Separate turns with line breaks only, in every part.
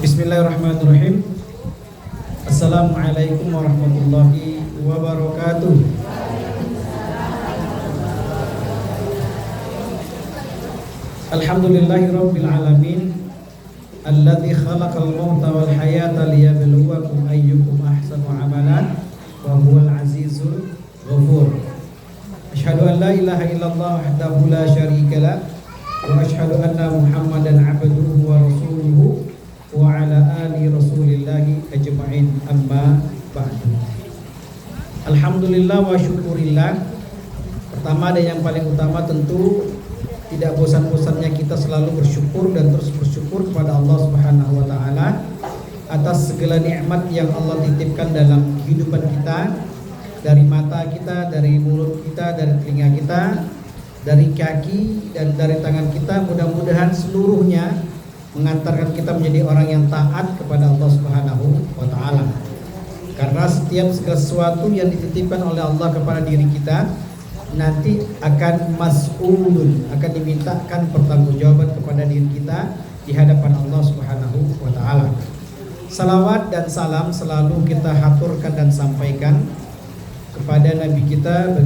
Bismillahirrahmanirrahim. Assalamualaikum warahmatullahi wabarakatuh. Alhamdulillahirabbil alamin. Alladzi khalaqal mauta wal hayata liyabluwakum ayyukum ahsanu amalan wa huwal azizul ghafur. Asyhadu an la ilaha illallah wahdahu la syarika lah wa asyhadu anna Muhammadan abduhu wa rasuluhu wa ala ali rasulillahi ajma'in, amma ba'du. Alhamdulillah wa syukurillah. Pertama dan yang paling utama tentu tidak bosan-bosannya kita selalu bersyukur dan terus bersyukur kepada Allah Subhanahu wa taala atas segala nikmat yang Allah titipkan dalam kehidupan kita, dari mata kita, dari mulut kita, dari telinga kita, dari kaki dan dari tangan kita. Mudah-mudahan seluruhnya mengantarkan kita menjadi orang yang taat kepada Allah Subhanahu wa taala. Karena setiap segala sesuatu yang dititipkan oleh Allah kepada diri kita nanti akan mas'ulun, akan dimintakan pertanggungjawaban kepada diri kita di hadapan Allah Subhanahu wa taala. Salawat dan salam selalu kita haturkan dan sampaikan kepada Nabi kita,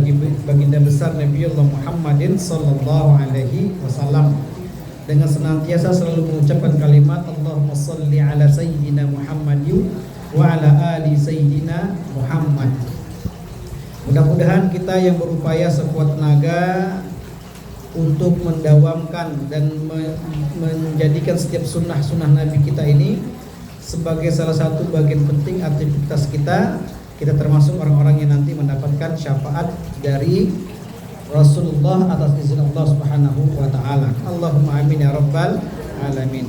baginda besar Nabiullah Muhammadin sallallahu alaihi wasallam, dengan senantiasa selalu mengucapkan kalimat Allahumma shalli ala sayyidina Muhammadin wa ala ali sayyidina Muhammad. Mudah-mudahan kita yang berupaya sekuat tenaga untuk mendawamkan dan menjadikan setiap sunnah-sunnah Nabi kita ini sebagai salah satu bagian penting aktivitas kita, kita termasuk orang-orang yang nanti mendapatkan syafaat dari Rasulullah atas izin Allah Subhanahu wa taala. Allahumma amin ya rabbal alamin.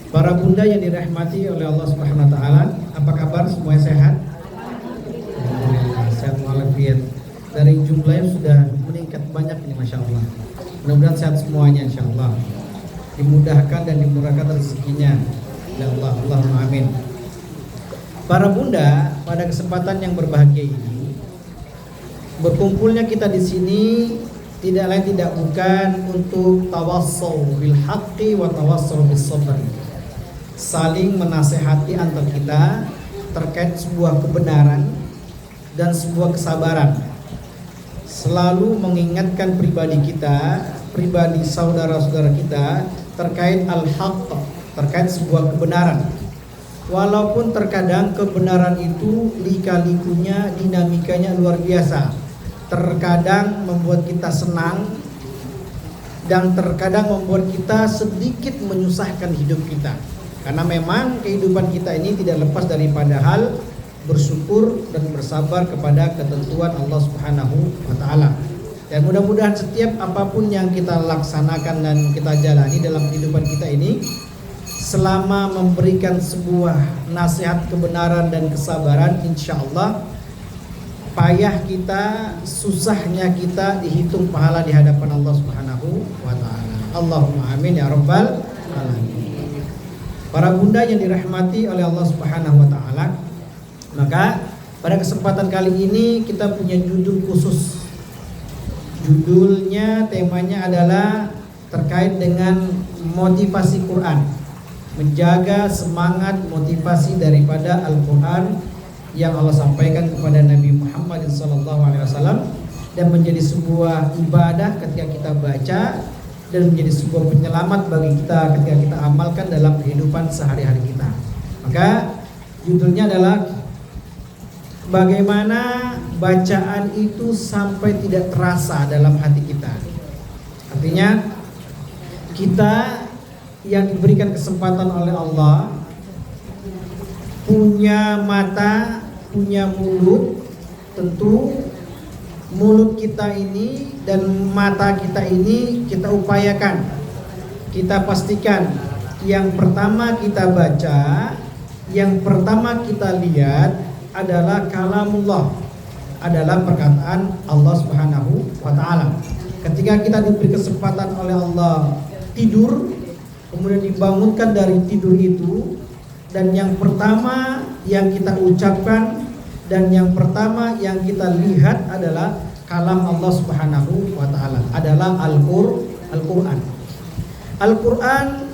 Para bunda yang dirahmati oleh Allah Subhanahu wa taala, apa kabar? Semuanya sehat? Alhamdulillah, sehat walafiat. Dari jumlahnya sudah meningkat banyak ini, Masya Allah. Mudah-mudahan sehat semuanya, insya Allah. Dimudahkan dan dimurahkan rezekinya, ya Allah. Allahumma amin. Para bunda, pada kesempatan yang berbahagia ini, berkumpulnya kita di sini tidak lain tidak bukan untuk tawassul bil haqqi wa tawassul bis sabr. Saling menasehati antar kita terkait sebuah kebenaran dan sebuah kesabaran. Selalu mengingatkan pribadi kita, pribadi saudara-saudara kita terkait al-haqq, terkait sebuah kebenaran. Walaupun terkadang kebenaran itu lika-likunya, dinamikanya luar biasa. Terkadang membuat kita senang dan terkadang membuat kita sedikit menyusahkan hidup kita. Karena memang kehidupan kita ini tidak lepas daripada hal bersyukur dan bersabar kepada ketentuan Allah Subhanahu wa taala. Dan mudah-mudahan setiap apapun yang kita laksanakan dan kita jalani dalam kehidupan kita ini, selama memberikan sebuah nasihat kebenaran dan kesabaran, insya Allah payah kita, susahnya kita dihitung pahala di hadapan Allah Subhanahu wa taala. Allahumma amin ya rabbal alamin. Para bunda yang dirahmati oleh Allah Subhanahu wa taala, maka pada kesempatan kali ini kita punya judul khusus. Judulnya, temanya adalah terkait dengan motivasi Quran. Menjaga semangat motivasi daripada Al-Quran yang Allah sampaikan kepada Nabi Muhammad SAW, dan menjadi sebuah ibadah ketika kita baca dan menjadi sebuah penyelamat bagi kita ketika kita amalkan dalam kehidupan sehari-hari kita. Maka judulnya adalah bagaimana bacaan itu sampai tidak terasa dalam hati kita. Artinya kita yang diberikan kesempatan oleh Allah punya mata, punya mulut. Tentu mulut kita ini dan mata kita ini kita upayakan, kita pastikan yang pertama kita baca, yang pertama kita lihat adalah kalamullah, adalah perkataan Allah Subhanahu wa taala. Ketika kita diberi kesempatan oleh Allah tidur, kemudian dibangunkan dari tidur itu, dan yang pertama yang kita ucapkan dan yang pertama yang kita lihat adalah kalam Allah Subhanahu wa taala, adalah Al-Qur'an. Al-Qur'an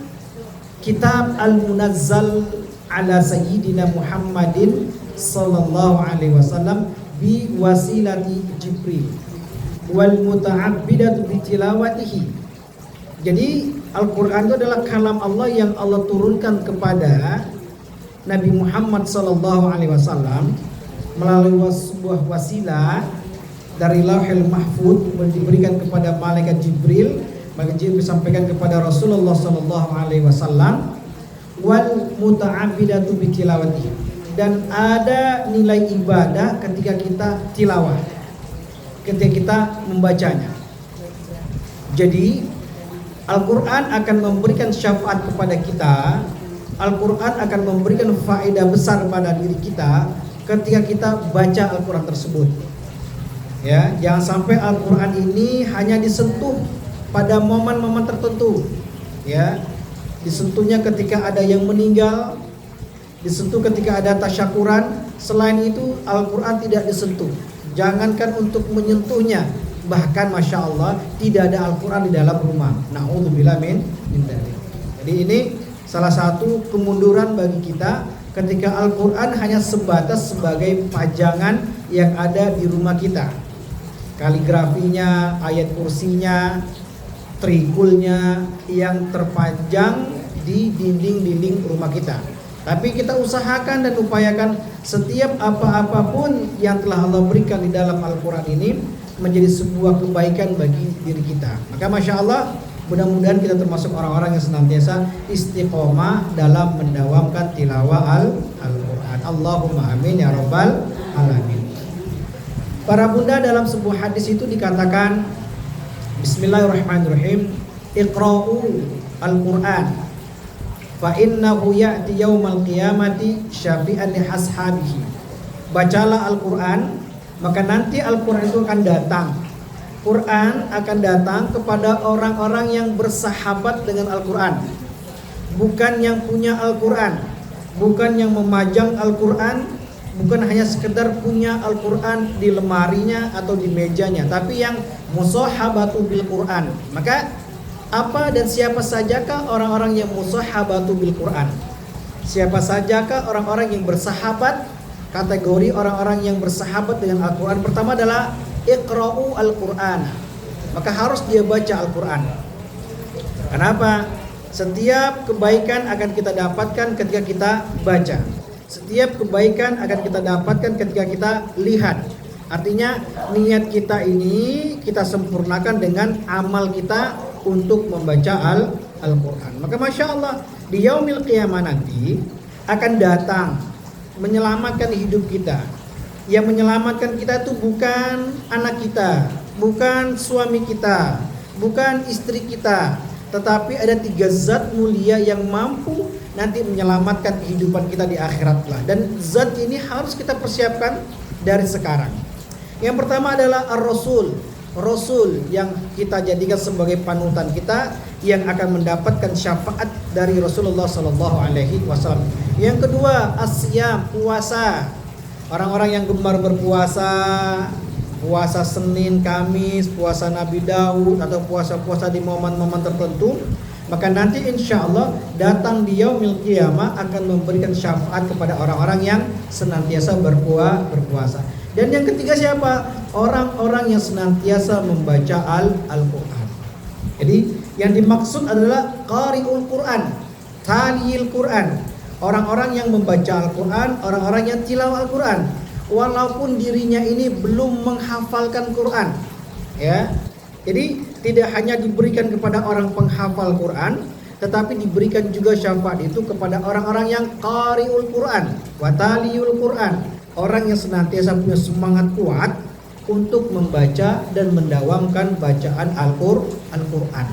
kitab al-munazzal ala sayyidina Muhammadin sallallahu alaihi wasallam bi wasilati Jibril wal muta'abbidatu bi tilawatihi. Jadi Al-Qur'an itu adalah kalam Allah yang Allah turunkan kepada Nabi Muhammad sallallahu alaihi wasallam melalui sebuah wasilah dari Lauhul Mahfuz diberikan kepada malaikat Jibril. Maka Jibril sampaikan kepada Rasulullah sallallahu alaihi wasallam wal muta'abbidatu bi tilawatihi, dan ada nilai ibadah ketika kita tilawah, ketika kita membacanya. Jadi Al-Quran akan memberikan syafaat kepada kita, Al-Quran akan memberikan faedah besar pada diri kita ketika kita baca Al-Quran tersebut. Ya, jangan sampai Al-Quran ini hanya disentuh pada momen-momen tertentu. Ya, disentuhnya ketika ada yang meninggal, disentuh ketika ada tasyakuran. Selain itu Al-Quran tidak disentuh. Jangankan untuk menyentuhnya, bahkan Masya Allah tidak ada Al-Quran di dalam rumah. Na'udzubillah min dzalik. Jadi ini salah satu kemunduran bagi kita ketika Al-Quran hanya sebatas sebagai pajangan yang ada di rumah kita. Kaligrafinya, ayat kursinya, trikulnya yang terpajang di dinding-dinding rumah kita. Tapi kita usahakan dan upayakan setiap apa-apapun yang telah Allah berikan di dalam Al-Quran ini menjadi sebuah kebaikan bagi diri kita. Maka Masya Allah, mudah-mudahan kita termasuk orang-orang yang senantiasa istiqomah dalam mendawamkan tilawah Al-Quran. Allahumma amin ya rabbal alamin. Para bunda, dalam sebuah hadis itu dikatakan, Bismillahirrahmanirrahim, Iqra'u Al-Quran fa innahu ya'ti yaumal qiyamati syafi'an li ashabihi. Bacalah Al-Quran, maka nanti Al-Quran itu akan datang. Quran akan datang kepada orang-orang yang bersahabat dengan Al-Quran, bukan yang punya Al-Quran, bukan yang memajang Al-Quran, bukan hanya sekedar punya Al-Quran di lemarinya atau di mejanya, tapi yang musahabatu bil Quran. Maka apa dan siapa sajakah orang-orang yang musahabatu bil Quran? Siapa sajakah orang-orang yang bersahabat? Kategori orang-orang yang bersahabat dengan Al-Quran pertama adalah Iqra'u Al-Quran. Maka harus dia baca Al-Quran. Kenapa? Setiap kebaikan akan kita dapatkan ketika kita baca. Setiap kebaikan akan kita dapatkan ketika kita lihat. Artinya niat kita ini kita sempurnakan dengan amal kita untuk membaca Al-Quran. Maka Masya Allah, di yaumil qiyamah nanti akan datang menyelamatkan hidup kita. Yang menyelamatkan kita itu bukan anak kita, bukan suami kita, bukan istri kita, tetapi ada 3 zat mulia yang mampu nanti menyelamatkan kehidupan kita di akhirat lah. Dan zat ini harus kita persiapkan dari sekarang. Yang pertama adalah Ar-Rasul, Rasul yang kita jadikan sebagai panutan kita, yang akan mendapatkan syafaat dari Rasulullah Sallallahu Alaihi Wasallam. Yang kedua, As-Siyam, puasa. Orang-orang yang gemar berpuasa, puasa Senin, Kamis, puasa Nabi Daud, atau puasa-puasa di momen-momen tertentu, maka nanti insya Allah datang di yaumil qiyamah akan memberikan syafaat kepada orang-orang yang senantiasa berpuasa. Dan yang ketiga siapa? Orang-orang yang senantiasa membaca Al-Quran. Jadi yang dimaksud adalah qari'ul Quran, taliyil Quran, orang-orang yang membaca Al-Quran, orang-orang yang tilawah Al-Quran, walaupun dirinya ini belum menghafalkan Quran. Ya, jadi tidak hanya diberikan kepada orang penghafal Quran, tetapi diberikan juga syafaat itu kepada orang-orang yang qari'ul Quran, wa taliyul Quran, orang yang senantiasa punya semangat kuat untuk membaca dan mendawamkan bacaan Al-Quran.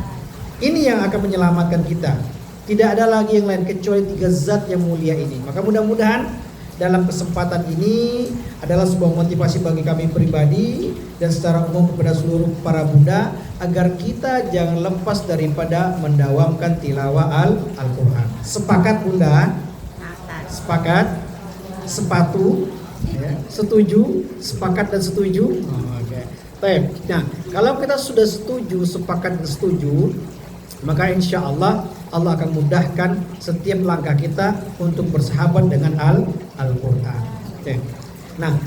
Ini yang akan menyelamatkan kita. Tidak ada lagi yang lain kecuali 3 zat yang mulia ini. Maka mudah-mudahan dalam kesempatan ini adalah sebuah motivasi bagi kami pribadi dan secara umum kepada seluruh para bunda, agar kita jangan lepas daripada mendawamkan tilawah Al-Quran. Sepakat bunda? Sepakat? Sepatu? Ya, setuju? Sepakat dan setuju? Oke. Baik. Nah, kalau kita sudah setuju, sepakat dan setuju, maka insya Allah Allah akan mudahkan setiap langkah kita untuk bersahabat dengan Al-Quran. Oke. Nah,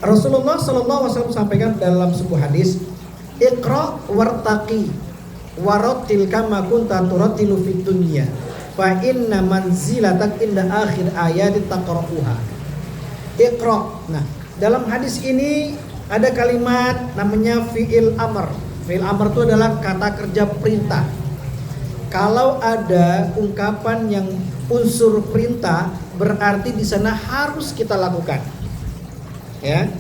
Rasulullah SAW sampaikan dalam sebuah hadis, Iqra wartaqi warattil kama kunta turattilu fid dunya fa inna manzilatak inda akhir ayati taqra'uha. Iqra. Nah, dalam hadis ini ada kalimat namanya fi'il amr. Fi'il amr itu adalah kata kerja perintah. Kalau ada ungkapan yang unsur perintah, berarti di sana harus kita lakukan. Ya,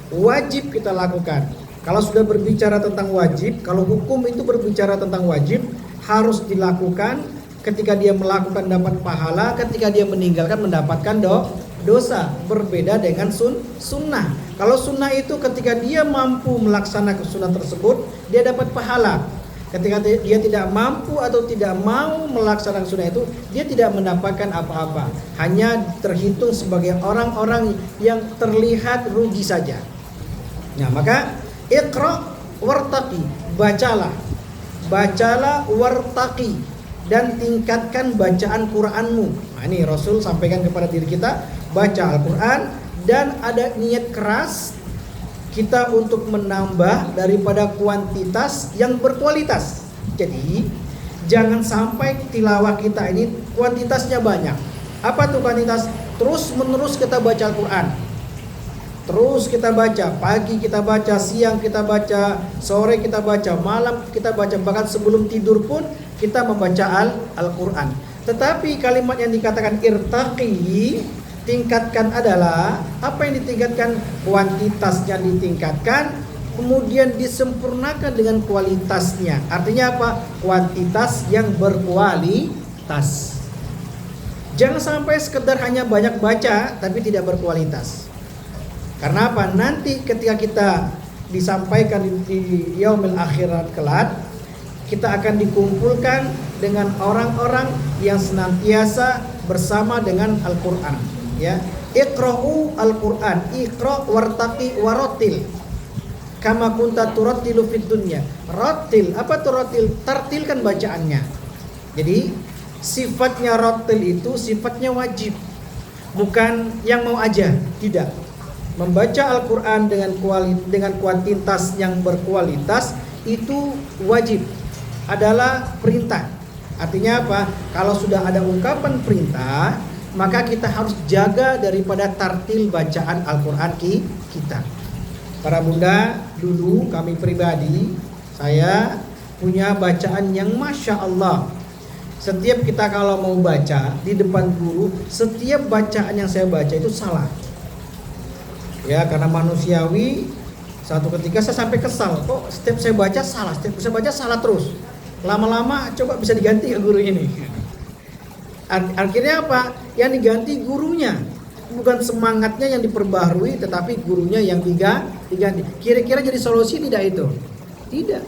wajib kita lakukan. Kalau sudah berbicara tentang wajib, kalau hukum itu berbicara tentang wajib, harus dilakukan. Ketika dia melakukan dapat pahala, ketika dia meninggalkan mendapatkan dosa. Berbeda dengan sunnah. Kalau sunnah itu ketika dia mampu melaksanakan sunnah tersebut, dia dapat pahala. Ketika dia tidak mampu atau tidak mau melaksanakan sunnah itu, dia tidak mendapatkan apa-apa. Hanya terhitung sebagai orang-orang yang terlihat rugi saja. Nah, maka Iqra wartaqi, bacalah wartaqi, dan tingkatkan bacaan Qur'anmu. Nah, ini Rasul sampaikan kepada diri kita, baca Al-Quran dan ada niat keras kita untuk menambah daripada kuantitas yang berkualitas. Jadi jangan sampai tilawah kita ini kuantitasnya banyak. Apa tuh kuantitas? Terus menerus kita baca Al-Quran. Terus kita baca, pagi kita baca, siang kita baca, sore kita baca, malam kita baca, bahkan sebelum tidur pun kita membaca Al-Quran. Tetapi kalimat yang dikatakan irtaqi, tingkatkan, adalah apa yang ditingkatkan? Kuantitasnya ditingkatkan, kemudian disempurnakan dengan kualitasnya. Artinya apa? Kuantitas yang berkualitas. Jangan sampai sekedar hanya banyak baca tapi tidak berkualitas. Karena apa? Nanti ketika kita disampaikan di yaumil akhirat kelak, kita akan dikumpulkan dengan orang-orang yang senantiasa bersama dengan Al-Quran. Ya, Iqra'u Al-Quran, Iqra' wartaqi warattil kama kunta turattilu fid dunya. Rattil, apa tuh rattil? Tartilkan bacaannya. Jadi sifatnya rattil itu sifatnya wajib, bukan yang mau aja, tidak. Membaca Al-Quran dengan kuantitas yang berkualitas itu wajib, adalah perintah. Artinya apa? Kalau sudah ada ungkapan perintah, maka kita harus jaga daripada tartil bacaan Al-Quran kita. Para bunda, dulu kami pribadi, saya punya bacaan yang Masya Allah. Setiap kita kalau mau baca di depan guru, setiap bacaan yang saya baca itu salah. Ya, karena manusiawi, satu ketika saya sampai kesal, kok setiap saya baca salah, setiap saya baca salah terus. Lama-lama coba bisa diganti ke guru ini. Akhirnya apa? Yang diganti gurunya, bukan semangatnya yang diperbaharui, tetapi gurunya yang diganti. Kira-kira jadi solusi tidak itu? Tidak.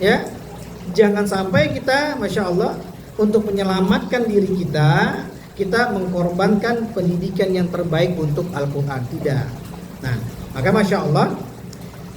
Ya, jangan sampai kita, Masya Allah, untuk menyelamatkan diri kita mengkorbankan pendidikan yang terbaik untuk Al-Quran. Tidak. Nah, maka Masya Allah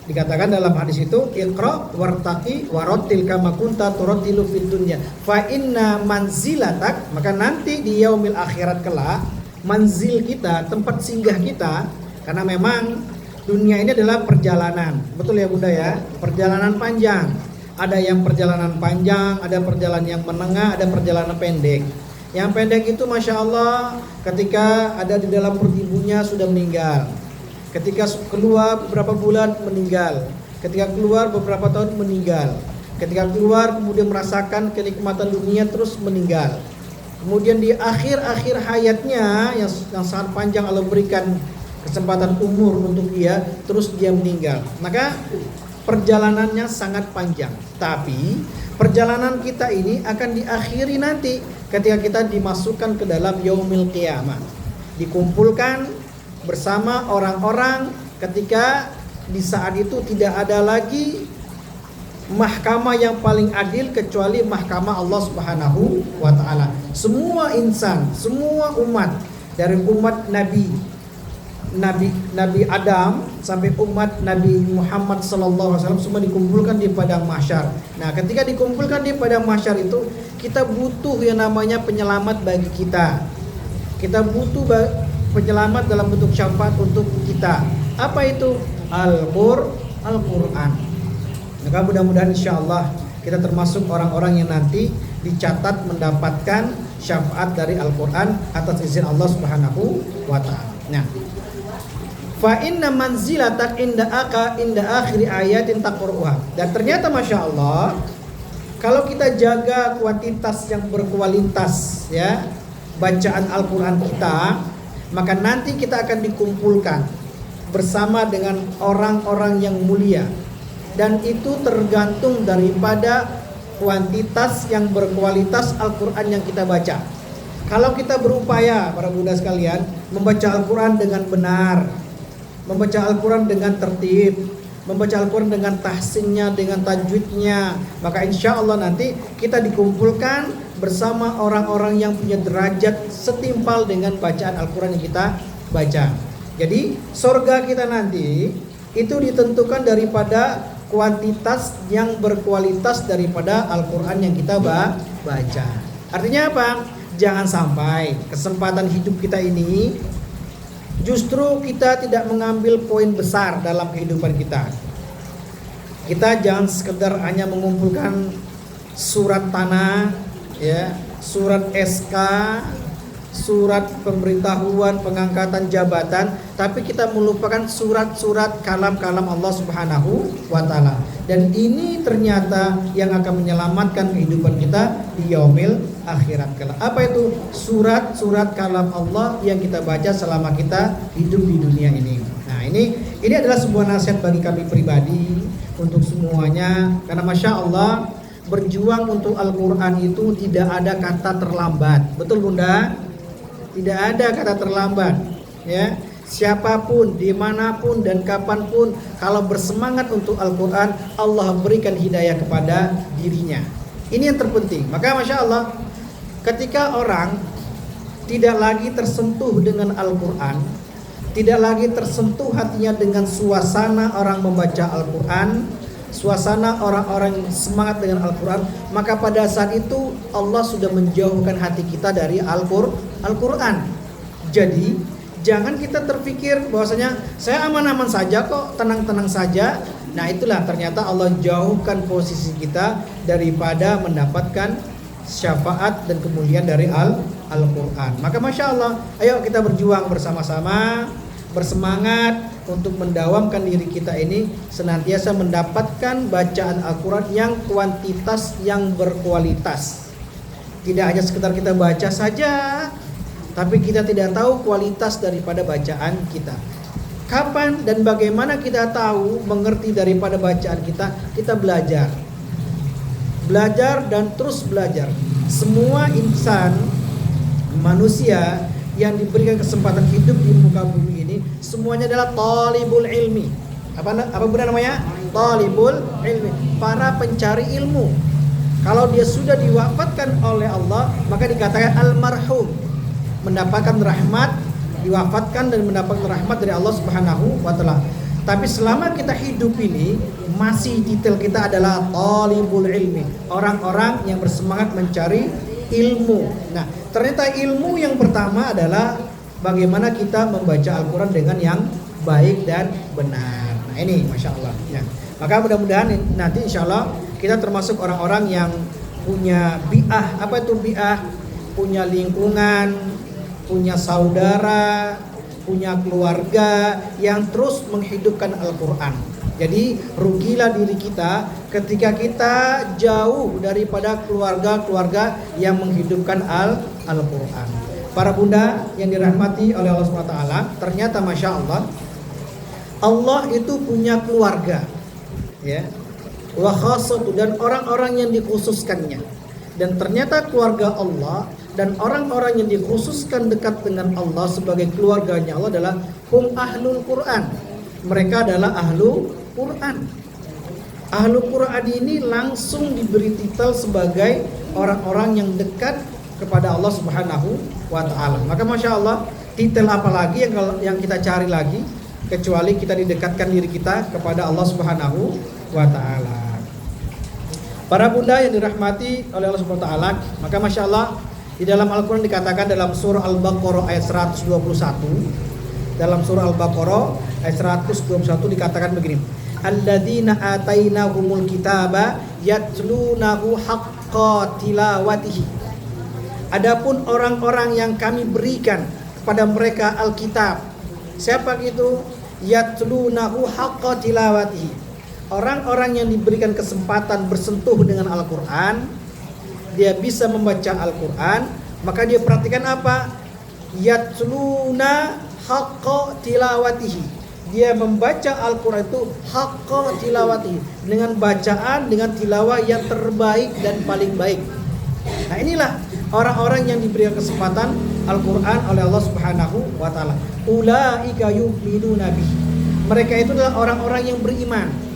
dikatakan dalam hadis itu, Iqra' wartaqi warattil kama kunta turattilu fid dunya fa inna manzilatak, maka nanti di yaumil akhirat kelak, manzil kita, tempat singgah kita, karena memang dunia ini adalah perjalanan. Betul ya Bunda ya? Perjalanan panjang. Ada yang perjalanan panjang, ada perjalanan yang menengah, ada perjalanan pendek. Yang pendek itu Masya Allah ketika ada di dalam perut ibunya sudah meninggal, ketika keluar beberapa bulan meninggal, ketika keluar beberapa tahun meninggal, ketika keluar kemudian merasakan kenikmatan dunia terus meninggal, kemudian di akhir-akhir hayatnya yang sangat panjang Allah berikan kesempatan umur untuk dia, terus dia meninggal. Maka perjalanannya sangat panjang, tapi perjalanan kita ini akan diakhiri nanti ketika kita dimasukkan ke dalam yaumil qiyamah, dikumpulkan bersama orang-orang ketika di saat itu tidak ada lagi mahkamah yang paling adil kecuali mahkamah Allah Subhanahu wa taala. Semua insan, semua umat, dari umat Nabi Adam sampai umat Nabi Muhammad sallallahu alaihi wasallam semua dikumpulkan di padang mahsyar. Nah, ketika dikumpulkan di padang mahsyar itu kita butuh yang namanya penyelamat bagi kita. Kita butuh penyelamat dalam bentuk syafaat untuk kita. Apa itu? Al-Quran. Maka mudah-mudahan insyaallah kita termasuk orang-orang yang nanti dicatat mendapatkan syafaat dari Al-Quran atas izin Allah Subhanahu wa ta'ala. Nah, fa inna manzilatan inda akhir ayatin taqruha. Dan ternyata Masya Allah, kalau kita jaga kuantitas yang berkualitas ya bacaan Al-Quran kita, maka nanti kita akan dikumpulkan bersama dengan orang-orang yang mulia. Dan itu tergantung daripada kuantitas yang berkualitas Al-Quran yang kita baca. Kalau kita berupaya, para bunda sekalian, membaca Al-Quran dengan benar, membaca Al-Quran dengan tertib, membaca Al-Quran dengan tahsinnya, dengan tajwidnya, maka insya Allah nanti kita dikumpulkan bersama orang-orang yang punya derajat setimpal dengan bacaan Al-Quran yang kita baca. Jadi surga kita nanti itu ditentukan daripada kuantitas yang berkualitas daripada Al-Quran yang kita baca. Artinya apa? Jangan sampai kesempatan hidup kita ini justru kita tidak mengambil poin besar dalam kehidupan kita. Kita jangan sekedar hanya mengumpulkan surat tanah, ya, surat SK, surat pemberitahuan pengangkatan jabatan, tapi kita melupakan surat-surat kalam-kalam Allah Subhanahu wa ta'ala. Dan ini ternyata yang akan menyelamatkan kehidupan kita di yaumil akhirat kelak. Apa itu? Surat-surat kalam Allah yang kita baca selama kita hidup di dunia ini. Nah, ini adalah sebuah nasihat bagi kami pribadi untuk semuanya, karena Masya Allah berjuang untuk Al-Quran itu tidak ada kata terlambat. Betul Bunda? Tidak ada kata terlambat, ya. Siapapun, dimanapun dan kapanpun, kalau bersemangat untuk Al-Quran, Allah berikan hidayah kepada dirinya. Ini yang terpenting. Maka Masya Allah, ketika orang tidak lagi tersentuh dengan Al-Quran, tidak lagi tersentuh hatinya dengan suasana orang membaca Al-Quran, suasana orang-orang semangat dengan Al-Quran, maka pada saat itu Allah sudah menjauhkan hati kita dari Al-Quran. Jadi jangan kita terpikir bahwasanya saya aman-aman saja kok, tenang-tenang saja. Nah itulah ternyata Allah jauhkan posisi kita daripada mendapatkan syafaat dan kemuliaan dari Al-Quran. Maka Masya Allah, ayo kita berjuang bersama-sama, bersemangat untuk mendawamkan diri kita ini senantiasa mendapatkan bacaan Al-Quran yang kuantitas yang berkualitas. Tidak hanya sekedar kita baca saja, tapi kita tidak tahu kualitas daripada bacaan kita. Kapan dan bagaimana kita tahu, mengerti daripada bacaan kita? Kita belajar. Belajar dan terus belajar. Semua insan, manusia yang diberikan kesempatan hidup di muka bumi ini semuanya adalah talibul ilmi. Apa benar namanya? Talibul ilmi, para pencari ilmu. Kalau dia sudah diwafatkan oleh Allah, maka dikatakan almarhum, mendapatkan rahmat, diwafatkan dan mendapatkan rahmat dari Allah Subhanahu wa ta'ala. Tapi selama kita hidup ini, masih detail kita adalah talibul ilmi, orang-orang yang bersemangat mencari ilmu. Nah, ternyata ilmu yang pertama adalah bagaimana kita membaca Al-Quran dengan yang baik dan benar. Nah ini Masya Allah ya. Maka mudah-mudahan nanti insya Allah kita termasuk orang-orang yang punya bi'ah. Apa itu bi'ah? Punya lingkungan, punya saudara, punya keluarga yang terus menghidupkan Al-Quran. Jadi rugilah diri kita ketika kita jauh daripada keluarga-keluarga yang menghidupkan Al-Quran. Para bunda yang dirahmati oleh Allah SWT, ternyata Masya Allah, Allah itu punya keluarga, ya, wa khassatu, dan orang-orang yang dikhususkannya. Dan ternyata keluarga Allah dan orang-orang yang dikhususkan dekat dengan Allah sebagai keluarganya Allah adalah hum ahlul Quran. Mereka adalah ahlu Quran. Ahlu Quran ini langsung diberi titel sebagai orang-orang yang dekat kepada Allah Subhanahu wa ta'ala. Maka Masya Allah, titel apa lagi yang kita cari lagi kecuali kita didekatkan diri kita kepada Allah Subhanahu wa ta'ala. Para bunda yang dirahmati oleh Allah Subhanahu wa taala, maka Masya Allah di dalam Al-Quran dikatakan dalam surah Al-Baqarah ayat 121. Dalam surah Al-Baqarah ayat 121 dikatakan begini. Alladzina atainahumul kitaba yatlunahu haqqa tilawatihi. Adapun orang-orang yang kami berikan kepada mereka Alkitab. Siapa itu? Yatlunahu haqqa tilawatihi. Orang-orang yang diberikan kesempatan bersentuh dengan Al-Quran, dia bisa membaca Al-Quran, maka dia perhatikan apa? Yatluna haqqa tilawatihi. Dia membaca Al-Quran itu haqqa tilawatihi, dengan bacaan, dengan tilawah yang terbaik dan paling baik. Nah inilah orang-orang yang diberikan kesempatan Al-Quran oleh Allah Subhanahu wa ta'ala. Ulaika yu'minuna bihi. Mereka itu adalah orang-orang yang beriman.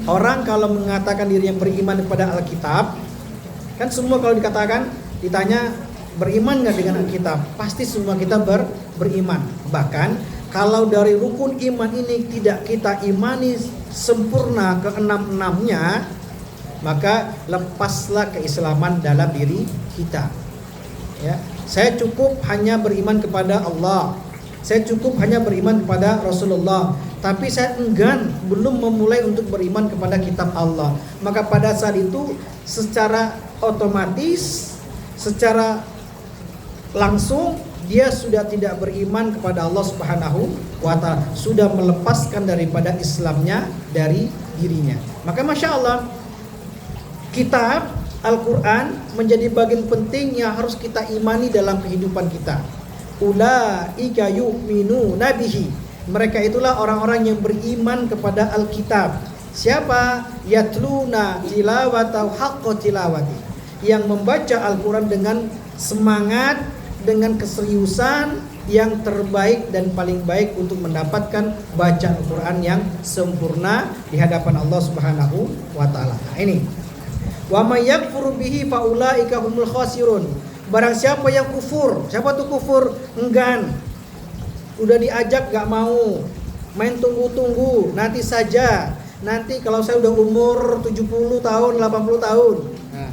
Orang kalau mengatakan diri yang beriman kepada Alkitab, kan semua kalau dikatakan, ditanya beriman nggak dengan Alkitab, pasti semua kita beriman. Bahkan kalau dari rukun iman ini tidak kita imani sempurna keenam-enamnya, maka lepaslah keislaman dalam diri kita. Ya, saya cukup hanya beriman kepada Allah. Saya cukup hanya beriman kepada Rasulullah, tapi saya enggan, belum memulai untuk beriman kepada kitab Allah. Maka pada saat itu secara otomatis, secara langsung dia sudah tidak beriman kepada Allah Subhanahu wa ta'ala, sudah melepaskan daripada Islamnya dari dirinya. Maka Masya Allah, kitab Al-Quran menjadi bagian penting yang harus kita imani dalam kehidupan kita. Ulaika yu'minuna bihi. Mereka itulah orang-orang yang beriman kepada Alkitab. Siapa? Yatluna tilawatahu haqqa tilawati. Yang membaca Al-Quran dengan semangat, dengan keseriusan yang terbaik dan paling baik untuk mendapatkan baca Al-Quran yang sempurna di hadapan Allah Subhanahu wa ta'ala. Nah, ini. Wa may yakfur bihi fa ulaika humul khasirun. Barang siapa yang kufur, siapa tuh kufur? Enggan. Udah diajak gak mau. Main tunggu-tunggu, nanti saja. Nanti kalau saya udah umur 70 tahun, 80 tahun. Nah,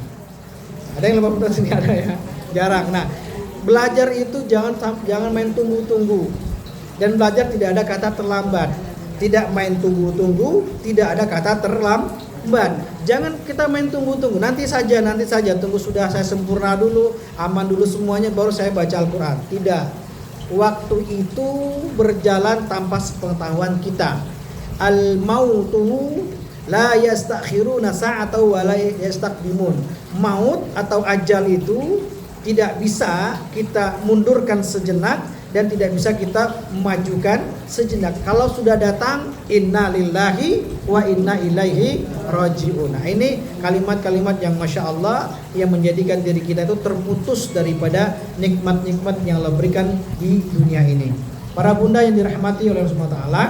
ada yang 80 tahun sini ada ya. Jarang. Nah, belajar itu jangan main tunggu-tunggu. Dan belajar tidak ada kata terlambat. Tidak main tunggu-tunggu, tidak ada kata terlambat. Jangan kita main tunggu-tunggu, nanti saja, tunggu sudah saya sempurna dulu, aman dulu semuanya, baru saya baca Al-Quran. Tidak, waktu itu berjalan tanpa sepengetahuan kita. Al-mautu la yastakhiruna sa'atan wa la yastaqdimun. Maut atau ajal itu tidak bisa kita mundurkan sejenak dan tidak bisa kita memajukan sejenak. Kalau sudah datang, inna lillahi wa inna ilaihi raji'un. Nah, ini kalimat-kalimat yang Masya Allah yang menjadikan diri kita itu terputus daripada nikmat-nikmat yang Allah berikan di dunia ini. Para bunda yang dirahmati oleh Allah Subhanahu wa ta'ala,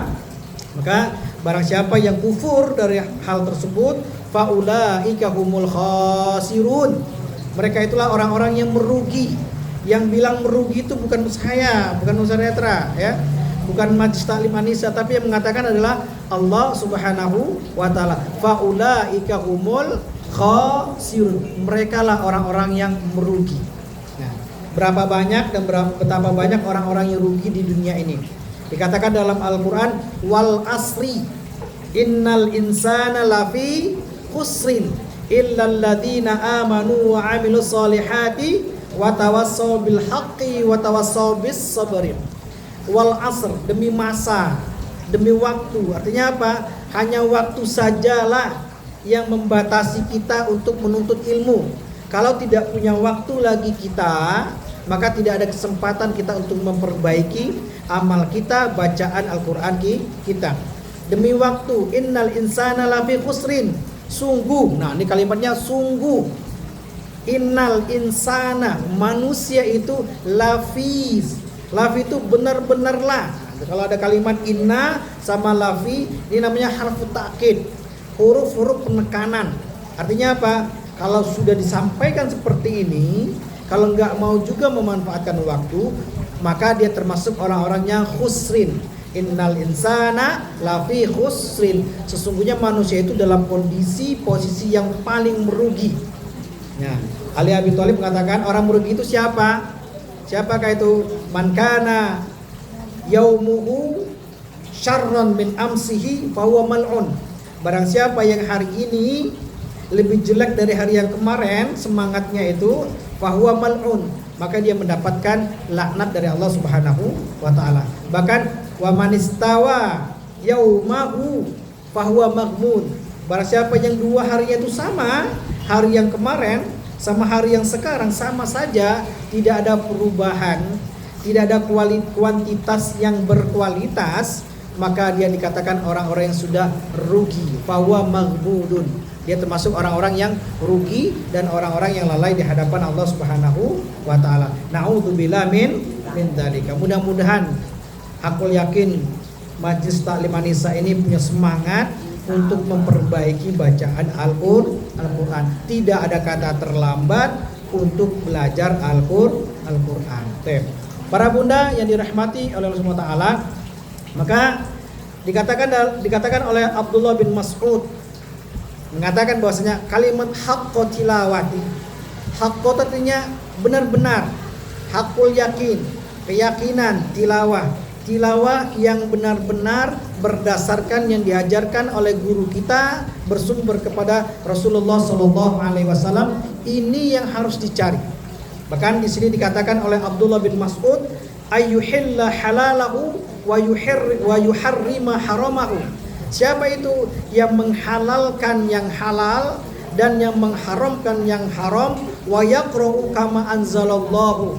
maka barang siapa yang kufur dari hal tersebut, faulaika humul khasirun. Mereka itulah orang-orang yang merugi. Yang bilang merugi itu bukan saya, bukan Ustaz Netra, ya, bukan Majlis Taklim Anisa, tapi yang mengatakan adalah Allah Subhanahu wa ta'ala. Faulaika humul khasirun. Mereka lah orang-orang yang merugi. Nah, berapa banyak dan betapa banyak orang-orang yang rugi di dunia ini. Dikatakan dalam Al-Quran, wal asri innal insana lafi khusrin illal ladzina amanu wa amilus solihati wa tawassaw bil haqqi wa tawassaw bis sabri. Wal asr, demi masa, demi waktu. Artinya apa? Hanya waktu sajalah yang membatasi kita untuk menuntut ilmu. Kalau tidak punya waktu lagi kita, maka tidak ada kesempatan kita untuk memperbaiki amal kita, bacaan Al-Quran kita. Demi waktu, innal insana lafi khusrin. Sungguh, nah ini kalimatnya sungguh. Innal insana, manusia itu lafi itu benar-benarlah. Kalau ada kalimat inna sama lafi, ini namanya harfu ta'kid, huruf-huruf penekanan. Artinya apa? Kalau sudah disampaikan seperti ini, kalau nggak mau juga memanfaatkan waktu, maka dia termasuk orang-orang yang khusrin. Innal insana lafi khusrin. Sesungguhnya manusia itu dalam posisi yang paling merugi. Nah, Ali Abi Thalib mengatakan orang merugi itu siapa? Siapakah itu? Man kana yaumuhu syarran min amsihi fahuwa mal'un. Barang siapa yang hari ini lebih jelek dari hari yang kemarin semangatnya itu, fahuwa mal'un, maka dia mendapatkan laknat dari Allah Subhanahu wa taala. Bahkan wa manistawa yaumahu fahuwa maghmun. Barang siapa yang dua harinya itu sama, hari yang kemarin sama hari yang sekarang sama saja, tidak ada perubahan, tidak ada kuantitas yang berkualitas, maka dia dikatakan orang-orang yang sudah rugi. Fahuwa maghmudun. Dia termasuk orang-orang yang rugi dan orang-orang yang lalai di hadapan Allah Subhanahu wa taala. Na'udzubillah min dzalika. Mudah-mudahan aku yakin Majelis Taklim An-Nisa ini punya semangat untuk memperbaiki bacaan Al-Qur'an. Tidak ada kata terlambat untuk belajar Al-Qur'an. Para bunda yang dirahmati oleh Allah Subhanahu wa taala, maka dikatakan oleh Abdullah bin Mas'ud mengatakan bahwasanya kalimat haqqo tilawati. Haqqo artinya benar-benar, haqqul yakin, keyakinan, tilawah yang benar-benar berdasarkan yang diajarkan oleh guru kita, bersumber kepada Rasulullah sallallahu alaihi wasallam. Ini yang harus dicari. Bahkan di sini dikatakan oleh Abdullah bin Mas'ud, ayyuhilla halalahu wa yuharrima haramahu. Siapa itu yang menghalalkan yang halal dan yang mengharamkan yang haram, wa yaqra'u kama anzalallahu,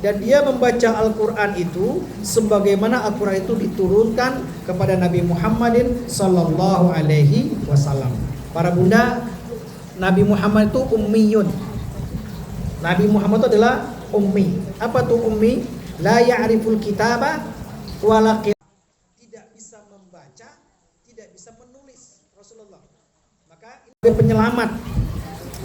dan dia membaca Al-Qur'an itu sebagaimana Al-Qur'an itu diturunkan kepada Nabi Muhammadin sallallahu alaihi wasallam. Para bunda, Nabi Muhammad itu ummiyun. Nabi Muhammad itu adalah ummi. Apa tuh ummi? La ya'riful kitaba wala tidak bisa membaca, tidak bisa menulis Rasulullah. Maka ini penyelamat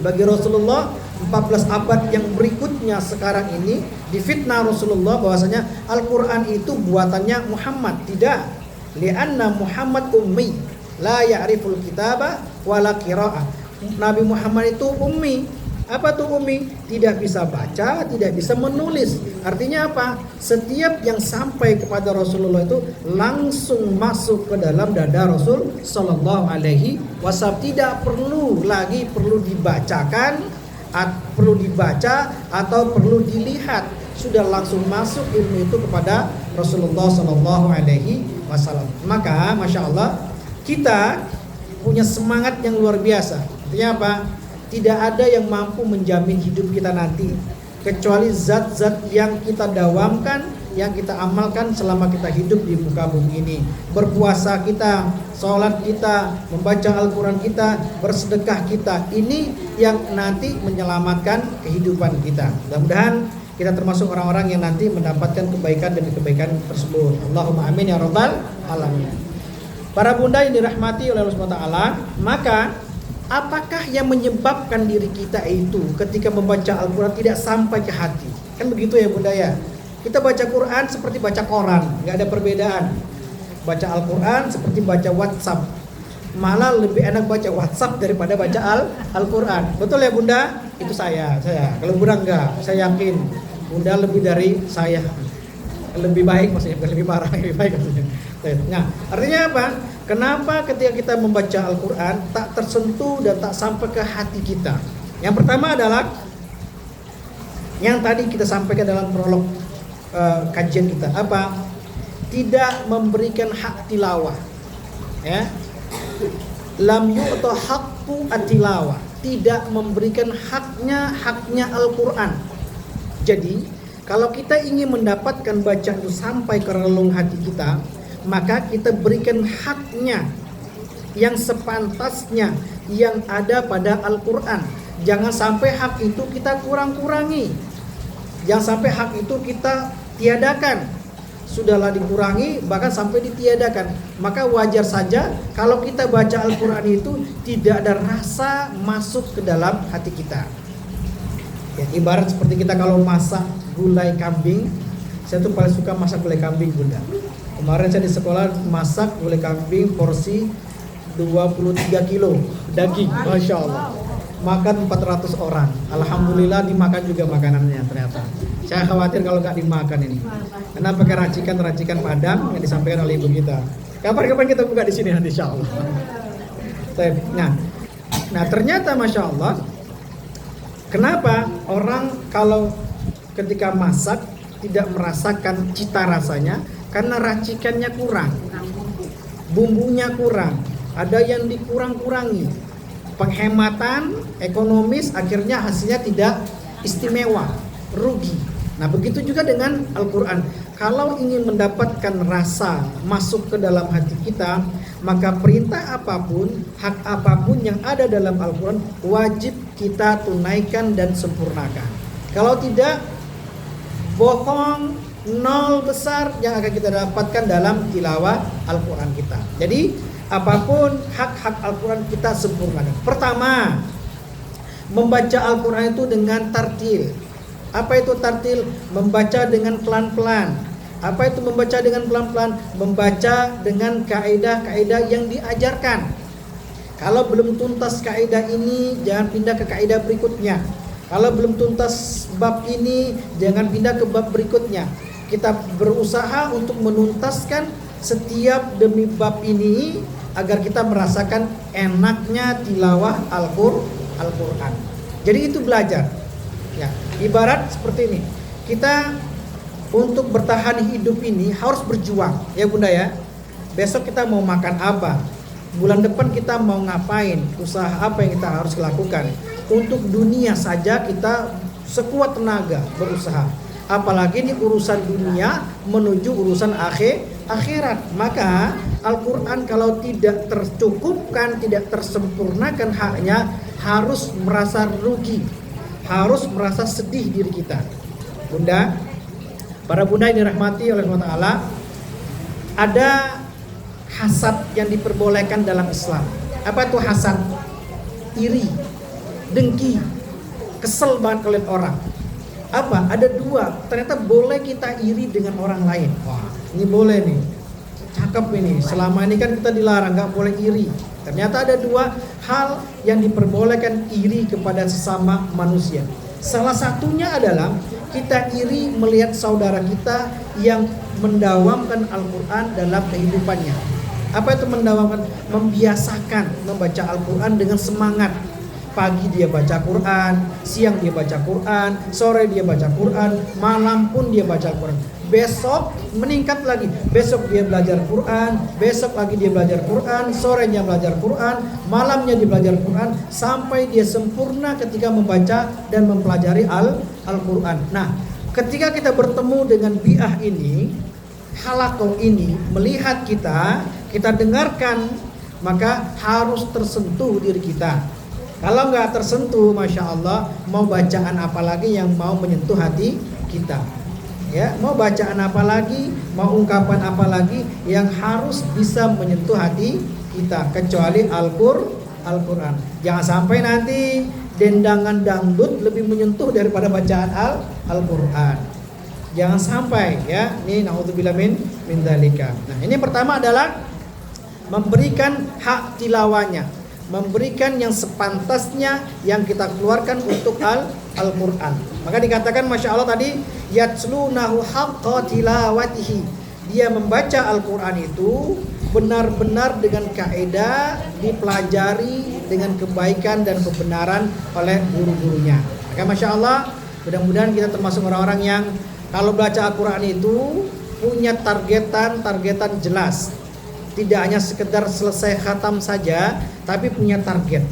bagi Rasulullah. 14 abad yang berikutnya sekarang ini difitnah Rasulullah bahwasanya Al-Qur'an itu buatannya Muhammad. Tidak. Li'anna Muhammad ummi, la ya'riful kitaba wala qira'ah. Nabi Muhammad itu ummi. Apa tuh ummi? Tidak bisa baca, tidak bisa menulis. Artinya apa? Setiap yang sampai kepada Rasulullah itu langsung masuk ke dalam dada Rasul sallallahu alaihi wasallam. Tidak perlu dibacakan, perlu dibaca atau perlu dilihat. Sudah langsung masuk ilmu itu kepada Rasulullah sallallahu alaihi wasallam. Maka Masya Allah, kita punya semangat yang luar biasa. Artinya apa? Tidak ada yang mampu menjamin hidup kita nanti kecuali zat-zat yang kita dawamkan, yang kita amalkan selama kita hidup di muka bumi ini. Berpuasa kita, sholat kita, membaca Al-Quran kita, bersedekah kita, ini yang nanti menyelamatkan kehidupan kita. Mudah-mudahan kita termasuk orang-orang yang nanti mendapatkan kebaikan demi kebaikan tersebut. Allahumma amin ya rabbal alamin. Para bunda yang dirahmati oleh Allah Subhanahu wa taala, maka apakah yang menyebabkan diri kita itu ketika membaca Al-Quran tidak sampai ke hati? Kan begitu ya bunda ya. Kita baca Quran seperti baca koran, nggak ada perbedaan. Baca Al-Quran seperti baca WhatsApp. Malah lebih enak baca WhatsApp daripada baca Al-Quran. Betul ya bunda? Itu saya. Kalau bunda enggak, saya yakin bunda lebih dari saya. Lebih baik maksudnya, bukan lebih parah, lebih baik maksudnya. Nah, artinya apa? Kenapa ketika kita membaca Al-Quran tak tersentuh dan tak sampai ke hati kita? Yang pertama adalah yang tadi kita sampaikan dalam prolog kajian kita, apa? Tidak memberikan hak tilawah. Ya. Lam yu'ta haqqu at-tilawah. Tidak memberikan haknya Al-Quran. Jadi, kalau kita ingin mendapatkan bacaan itu sampai ke relung hati kita, maka kita berikan haknya yang sepantasnya yang ada pada Al-Quran. Jangan sampai hak itu kita kurang-kurangi. Jangan sampai hak itu kita tiadakan. Sudahlah dikurangi, bahkan sampai ditiadakan. Maka wajar saja kalau kita baca Al-Quran itu tidak ada rasa masuk ke dalam hati kita. Ya, ibarat seperti kita kalau masak gulai kambing. Saya tuh paling suka masak gulai kambing bunda. Kemarin saya di sekolah masak gulai kambing porsi 23 kilo daging, Masya Allah. Makan 400 orang. Alhamdulillah dimakan juga makanannya ternyata. Saya khawatir kalau nggak dimakan ini. Karena pakai racikan Padang yang disampaikan oleh ibu kita. Kapan-kapan kita buka di sini nanti insya Allah. Nah ternyata Masya Allah, kenapa orang kalau ketika masak tidak merasakan cita rasanya? Karena racikannya kurang, bumbunya kurang, ada yang dikurang-kurangi. Penghematan ekonomis akhirnya hasilnya tidak istimewa, rugi. Nah begitu juga dengan Al-Quran. Kalau ingin mendapatkan rasa masuk ke dalam hati kita, maka perintah apapun, hak apapun yang ada dalam Al-Quran wajib kita tunaikan dan sempurnakan. Kalau tidak, bohong, nol besar yang akan kita dapatkan dalam tilawah Al-Quran kita. Jadi apapun hak-hak Al-Quran kita sempurnakan. Pertama, membaca Al-Quran itu dengan tartil. Apa itu tartil? Membaca dengan pelan-pelan. Apa itu membaca dengan pelan-pelan? Membaca dengan kaidah-kaidah yang diajarkan. Kalau belum tuntas kaidah ini, jangan pindah ke kaidah berikutnya. Kalau belum tuntas bab ini, jangan pindah ke bab berikutnya. Kita berusaha untuk menuntaskan setiap demi bab ini agar kita merasakan enaknya tilawah Al-Quran. Jadi itu belajar. Ya, ibarat seperti ini. Kita untuk bertahan hidup ini harus berjuang, ya Bunda ya. Besok kita mau makan apa? Bulan depan kita mau ngapain? Usaha apa yang kita harus lakukan? Untuk dunia saja kita sekuat tenaga berusaha. Apalagi ini urusan dunia menuju urusan akhirat. Maka Al-Quran kalau tidak tercukupkan, tidak tersempurnakan haknya, harus merasa rugi, harus merasa sedih diri kita. Bunda, para bunda yang dirahmati oleh Allah Ta'ala, ada hasad yang diperbolehkan dalam Islam. Apa itu hasad? Iri, dengki, kesel banget kalian orang. Apa? Ada dua. Ternyata boleh kita iri dengan orang lain. Wah, ini boleh nih. Cakep ini. Selama ini kan kita dilarang, nggak boleh iri. Ternyata ada dua hal yang diperbolehkan iri kepada sesama manusia. Salah satunya adalah kita iri melihat saudara kita yang mendawamkan Al-Quran dalam kehidupannya. Apa itu mendawamkan? Membiasakan membaca Al-Quran dengan semangat. Pagi dia baca Quran, siang dia baca Quran, sore dia baca Quran, malam pun dia baca Quran. Besok meningkat lagi, besok dia belajar Quran, besok lagi dia belajar Quran, sorenya belajar Quran, malamnya dia belajar Quran, sampai dia sempurna ketika membaca dan mempelajari Al-Quran. Nah, ketika kita bertemu dengan bi'ah ini, halakoh ini, melihat kita dengarkan, maka harus tersentuh diri kita. Kalau nggak tersentuh, Masya Allah, mau bacaan apa lagi yang mau menyentuh hati kita? Ya, mau bacaan apa lagi, mau ungkapan apa lagi yang harus bisa menyentuh hati kita, kecuali Al-Quran. Jangan sampai nanti dendangan dangdut lebih menyentuh daripada bacaan Al-Quran. Jangan sampai ya. Ini naudzubillah min dzalika. Nah, ini pertama adalah memberikan hak tilawahnya, memberikan yang sepantasnya yang kita keluarkan untuk Al-Quran. Maka dikatakan Masya Allah tadi, yatslunahu haqqa tilawatihi. Dia membaca Al-Quran itu benar-benar dengan kaidah, dipelajari dengan kebaikan dan kebenaran oleh guru-gurunya. Maka Masya Allah, mudah-mudahan kita termasuk orang-orang yang kalau baca Al-Quran itu punya targetan jelas. Tidak hanya sekedar selesai khatam saja, tapi punya target.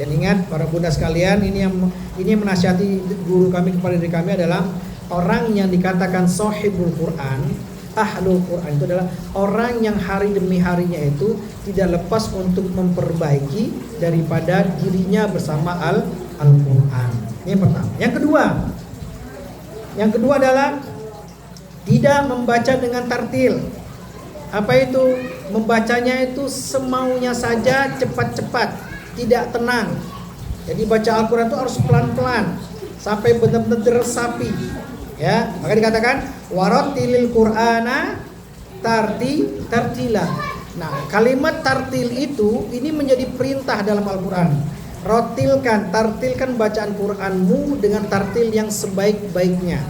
Dan ingat para bunda sekalian, ini menasihati guru kami kepada diri kami adalah orang yang dikatakan sahibul Quran, ahlul Quran itu adalah orang yang hari demi harinya itu tidak lepas untuk memperbaiki daripada dirinya bersama Al-Quran. Ini yang pertama. Yang kedua adalah tidak membaca dengan tartil. Apa itu? Membacanya itu semaunya saja, cepat-cepat, tidak tenang. Jadi baca Al-Quran itu harus pelan-pelan sampai benar-benar diresapi. Ya, maka dikatakan warattilil Qur'ana tartila. Nah, kalimat tartil itu ini menjadi perintah dalam Al-Quran. Tartilkan bacaan Quranmu dengan tartil yang sebaik-baiknya.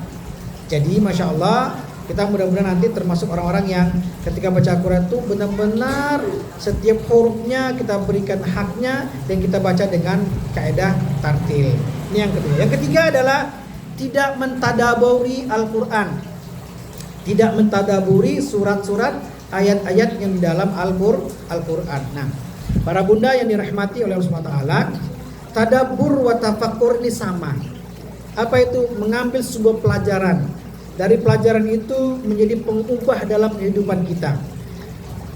Jadi Masya Allah, kita mudah-mudahan nanti termasuk orang-orang yang ketika baca Al-Quran itu benar-benar setiap hurufnya kita berikan haknya dan kita baca dengan kaidah tartil. Ini yang kedua. Yang ketiga adalah tidak mentadaburi Al-Quran. Tidak mentadaburi surat-surat ayat-ayat yang di dalam Al-Quran. Nah, para bunda yang dirahmati oleh Allah SWT, tadabbur wa tafakkur ini sama. Apa itu? Mengambil sebuah pelajaran. Dari pelajaran itu menjadi pengubah dalam kehidupan kita.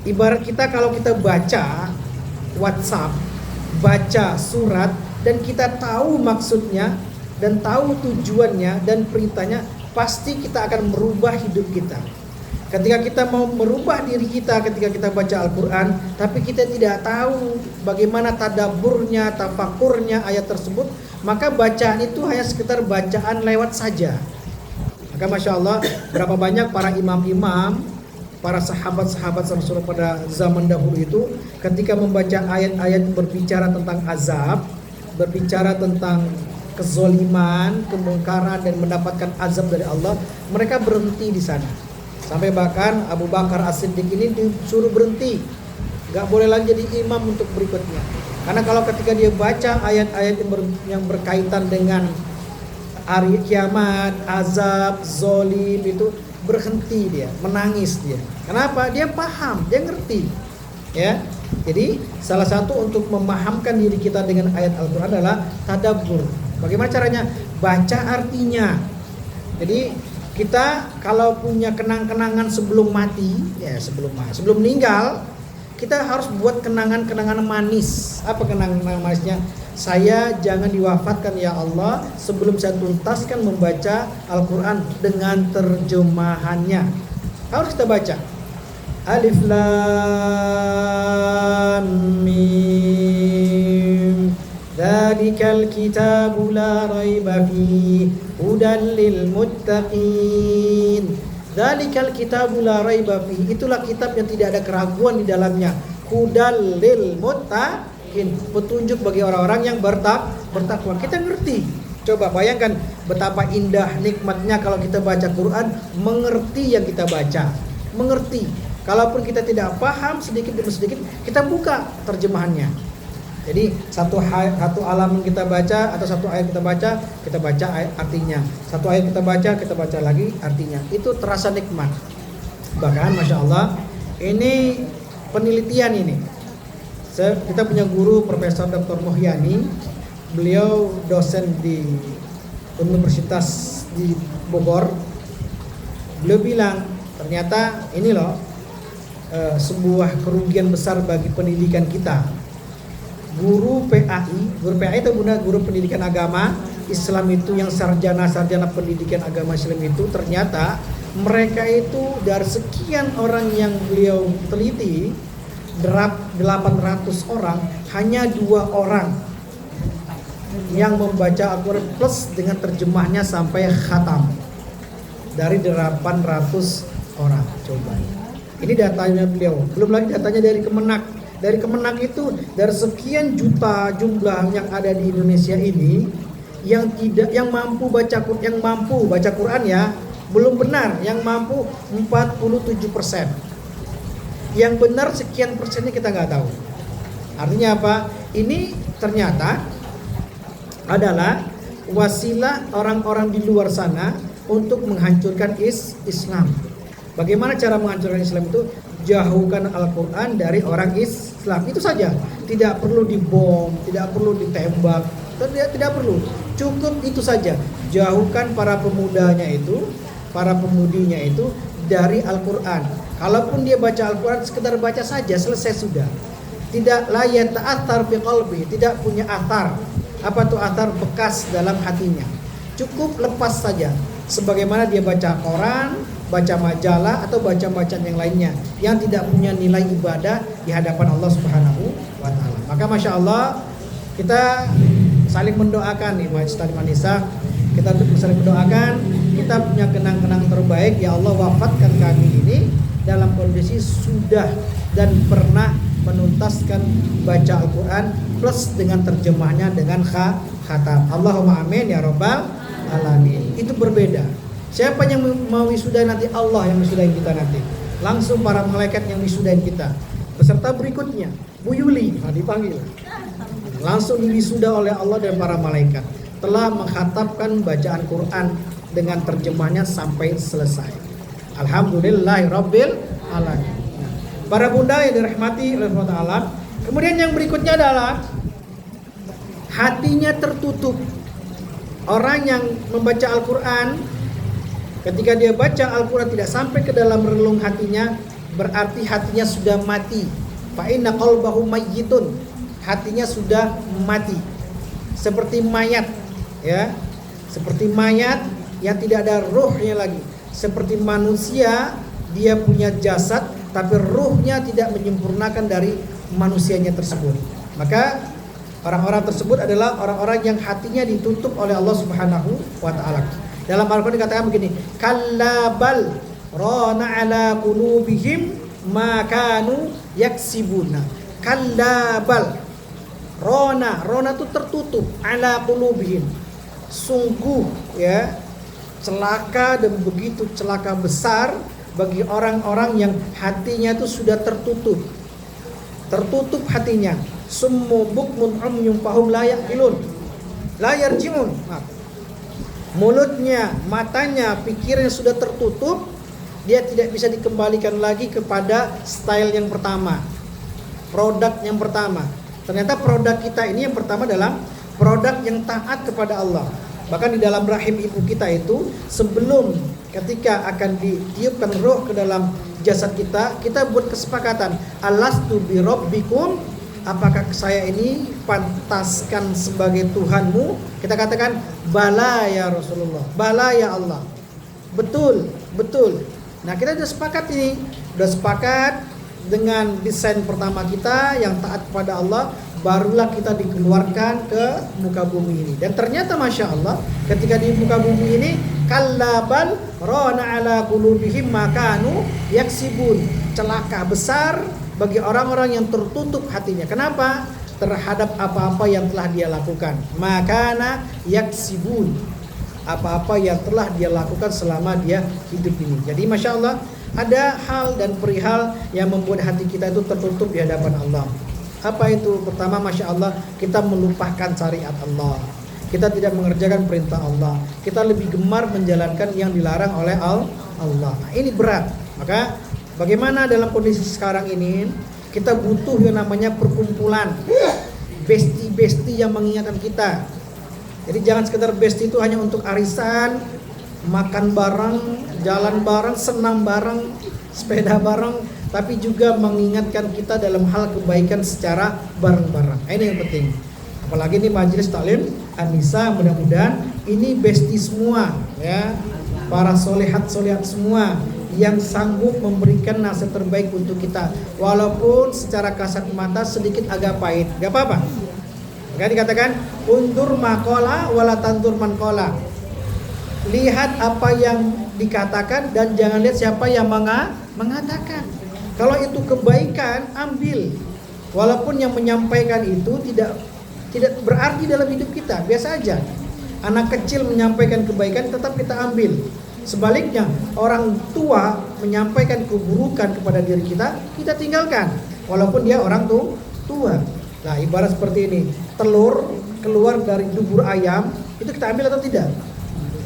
Ibarat kita kalau kita baca WhatsApp, baca surat, dan kita tahu maksudnya dan tahu tujuannya dan perintahnya, pasti kita akan merubah hidup kita. Ketika kita mau merubah diri kita ketika kita baca Al-Quran, tapi kita tidak tahu bagaimana tadaburnya, tafakurnya ayat tersebut, maka bacaan itu hanya sekedar bacaan lewat saja. Maka Masya Allah, berapa banyak para imam-imam, para sahabat-sahabat Rasulullah pada zaman dahulu itu, ketika membaca ayat-ayat berbicara tentang azab, berbicara tentang kezoliman, kemungkaran, dan mendapatkan azab dari Allah, mereka berhenti di sana. Sampai bahkan Abu Bakar As-Siddiq ini disuruh berhenti, gak boleh lagi jadi imam untuk berikutnya. Karena kalau ketika dia baca ayat-ayat yang berkaitan dengan hari kiamat, azab, zolim, itu berhenti dia, menangis dia. Kenapa? Dia paham, dia ngerti. Ya, jadi salah satu untuk memahamkan diri kita dengan ayat Al-Quran adalah tadabbur. Bagaimana caranya? Baca artinya. Jadi kita kalau punya kenang-kenangan sebelum mati, ya sebelum meninggal, kita harus buat kenangan-kenangan manis. Apa kenangan manisnya? Saya jangan diwafatkan ya Allah sebelum saya tuntaskan membaca Al-Quran dengan terjemahannya. Harus kita baca. Alif Lam Mim. Dzalikal kitabu la raiba fihi hudan lil muttaqin. Dzalikal kitabu la raiba fihi, itulah kitab yang tidak ada keraguan di dalamnya. Hudan lil muttaqin, petunjuk bagi orang-orang yang bertakwa. Kita ngerti. Coba bayangkan betapa indah nikmatnya kalau kita baca Quran, mengerti yang kita baca. Mengerti. Kalaupun kita tidak paham sedikit demi sedikit, kita buka terjemahannya. Jadi satu alam kita baca atau satu ayat kita baca artinya. Satu ayat kita baca lagi artinya. Itu terasa nikmat. Bahkan Masya Allah, ini penelitian ini. Kita punya guru Profesor Dr. Muhyani. Beliau dosen di Universitas di Bogor. Beliau bilang ternyata ini loh sebuah kerugian besar bagi pendidikan kita. Guru PAI itu guru pendidikan agama Islam itu yang sarjana pendidikan agama Islam itu, ternyata mereka itu dari sekian orang yang beliau teliti 800 orang, hanya 2 orang yang membaca Al-Quran plus dengan terjemahnya sampai khatam dari 800 orang. Coba, ini datanya beliau, belum lagi datanya dari Kemenak. Dari Kemenak itu dari sekian juta jumlah yang ada di Indonesia ini, yang mampu baca Quran ya, belum benar, yang mampu 47%. Yang benar sekian persennya kita nggak tahu. Artinya apa? Ini ternyata adalah wasilah orang-orang di luar sana untuk menghancurkan Islam. Bagaimana cara menghancurkan Islam itu? Jauhkan Al-Quran dari orang Islam. Itu saja. Tidak perlu dibom, tidak perlu ditembak, tidak perlu. Cukup itu saja. Jauhkan para pemudanya itu, para pemudinya itu dari Al-Quran. Kalaupun dia baca Al-Quran sekedar baca saja, selesai sudah. Tidak la yata'athar fi qalbi, tidak punya athar. Apa itu athar? Bekas dalam hatinya. Cukup lepas saja. Sebagaimana dia baca koran, baca majalah atau baca bacaan yang lainnya yang tidak punya nilai ibadah di hadapan Allah Subhanahu wa taala. Maka Masya Allah, kita saling mendoakan nih Majelis Taklim An-Nisa. Kita saling mendoakan, kita punya kenang-kenang terbaik. Ya Allah, wafatkan kami ini dalam kondisi sudah dan pernah menuntaskan baca Al-Quran plus dengan terjemahnya dengan khatam. Allahumma amin ya rabbal alamin. Itu berbeda. Siapa yang mau wisuda nanti? Allah yang wisudain kita nanti. Langsung para malaikat yang wisudain kita. Peserta berikutnya Bu Yuli dipanggil. Langsung diwisuda oleh Allah dan para malaikat. Telah mengkhatamkan bacaan Quran dengan terjemahnya sampai selesai. Alhamdulillahirabbil alamin. Para bunda yang dirahmati oleh Allah Ta'ala. Kemudian yang berikutnya adalah hatinya tertutup. Orang yang membaca Al-Quran, ketika dia baca Al-Quran tidak sampai ke dalam relung hatinya, berarti hatinya sudah mati. Fa inna qalbahu mayyitun. Hatinya sudah mati. Seperti mayat, ya. Seperti mayat yang tidak ada ruhnya lagi. Seperti manusia, dia punya jasad tapi ruhnya tidak menyempurnakan dari manusianya tersebut. Maka orang-orang tersebut adalah orang-orang yang hatinya ditutup oleh Allah Subhanahu wa taala. Dalam Al-Qur'an dikatakan begini, kallabal rana ala qulubihim ma kanu yaksibuna. Kallabal rona itu tertutup ala qulubihim. Sungguh ya celaka dan begitu celaka besar bagi orang-orang yang hatinya itu sudah tertutup hatinya. Summu bukmun umyun fahum la yaqilun la yarji'un. Mulutnya, matanya, pikirnya sudah tertutup, dia tidak bisa dikembalikan lagi kepada style yang pertama, produk yang pertama. Ternyata produk kita ini yang pertama dalam produk yang taat kepada Allah. Bahkan di dalam rahim ibu kita itu, sebelum ketika akan ditiupkan roh ke dalam jasad kita, kita buat kesepakatan, alastu bi rabbikum, apakah saya ini pantaskan sebagai Tuhanmu? Kita katakan bala ya Rasulullah, bala ya Allah. Betul. Nah, kita sudah sepakat ini, sudah sepakat dengan desain pertama kita yang taat kepada Allah. Barulah kita dikeluarkan ke muka bumi ini. Dan ternyata Masya Allah, ketika di muka bumi ini, kallabal rona ala qulubihim makanu yaksibun. Celaka besar bagi orang-orang yang tertutup hatinya. Kenapa? Terhadap apa-apa yang telah dia lakukan. Makana yaksibun. Apa-apa yang telah dia lakukan selama dia hidup ini. Jadi Masya Allah, ada hal dan perihal yang membuat hati kita itu tertutup di hadapan Allah. Apa itu? Pertama, Masya Allah, kita melupakan syariat Allah. Kita tidak mengerjakan perintah Allah. Kita lebih gemar menjalankan yang dilarang oleh Allah. Nah, ini berat. Maka bagaimana dalam kondisi sekarang ini? Kita butuh yang namanya perkumpulan, besti-besti yang mengingatkan kita. Jadi jangan sekedar besti itu hanya untuk arisan, makan bareng, jalan bareng, senam bareng, sepeda bareng, tapi juga mengingatkan kita dalam hal kebaikan secara bareng-bareng. Ini yang penting. Apalagi ini majelis taklim An-Nisa, mudah-mudahan ini besti semua ya. Para solehat semua yang sanggup memberikan nasihat terbaik untuk kita. Walaupun secara kasat mata sedikit agak pahit, gak apa-apa. Maka dikatakan undur makola wala tandur mankola. Lihat apa yang dikatakan dan jangan lihat siapa yang mengatakan. Kalau itu kebaikan, ambil. Walaupun yang menyampaikan itu tidak berarti dalam hidup kita, biasa aja. Anak kecil menyampaikan kebaikan tetap kita ambil. Sebaliknya, orang tua menyampaikan keburukan kepada diri kita, kita tinggalkan. Walaupun dia orang tua. Nah, ibarat seperti ini, telur keluar dari dubur ayam, itu kita ambil atau tidak?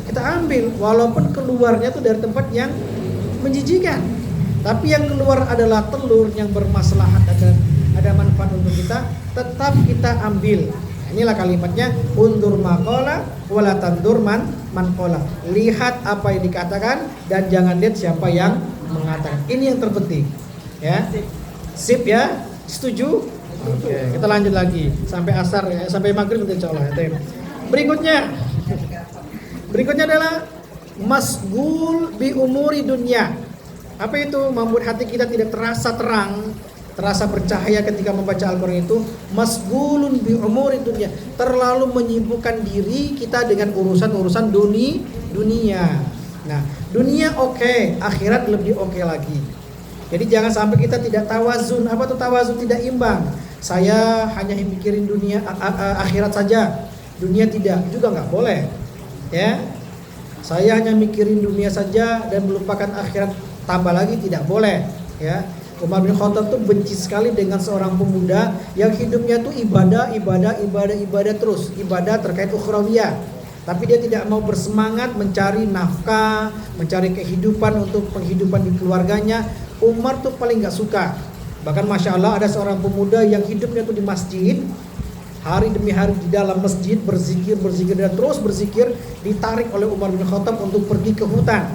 Kita ambil, walaupun keluarnya itu dari tempat yang menjijikan. Tapi yang keluar adalah telur yang bermaslahat dan ada manfaat untuk kita, tetap kita ambil. Inilah kalimatnya, undur makola wala tandur mankola. Lihat apa yang dikatakan dan jangan lihat siapa yang mengatakan. Ini yang terpenting. Ya, sip ya, setuju? Oke, kita lanjut lagi sampai asar ya, sampai maghrib insyaallah. Berikutnya adalah masgul bi umuri dunya. Apa itu? Membuat hati kita tidak terasa terang, terasa bercahaya ketika membaca Al-Quran itu. Masgulun bi umuri dunya, terlalu menyibukkan diri kita dengan urusan-urusan dunia. Nah, dunia oke, akhirat lebih oke lagi. Jadi jangan sampai kita tidak tawazun. Apa itu tawazun? Tidak imbang. Saya hanya mikirin dunia akhirat saja, dunia tidak, juga nggak boleh. Ya, saya hanya mikirin dunia saja dan melupakan akhirat, tambah lagi tidak boleh. Ya, Umar bin Khattab tuh benci sekali dengan seorang pemuda yang hidupnya tuh ibadah terus, ibadah terkait ukhrawiyah. Tapi dia tidak mau bersemangat mencari nafkah, mencari kehidupan untuk penghidupan di keluarganya. Umar tuh paling nggak suka. Bahkan Masya Allah ada seorang pemuda yang hidupnya tuh di masjid, hari demi hari di dalam masjid berzikir dan terus berzikir, ditarik oleh Umar bin Khattab untuk pergi ke hutan.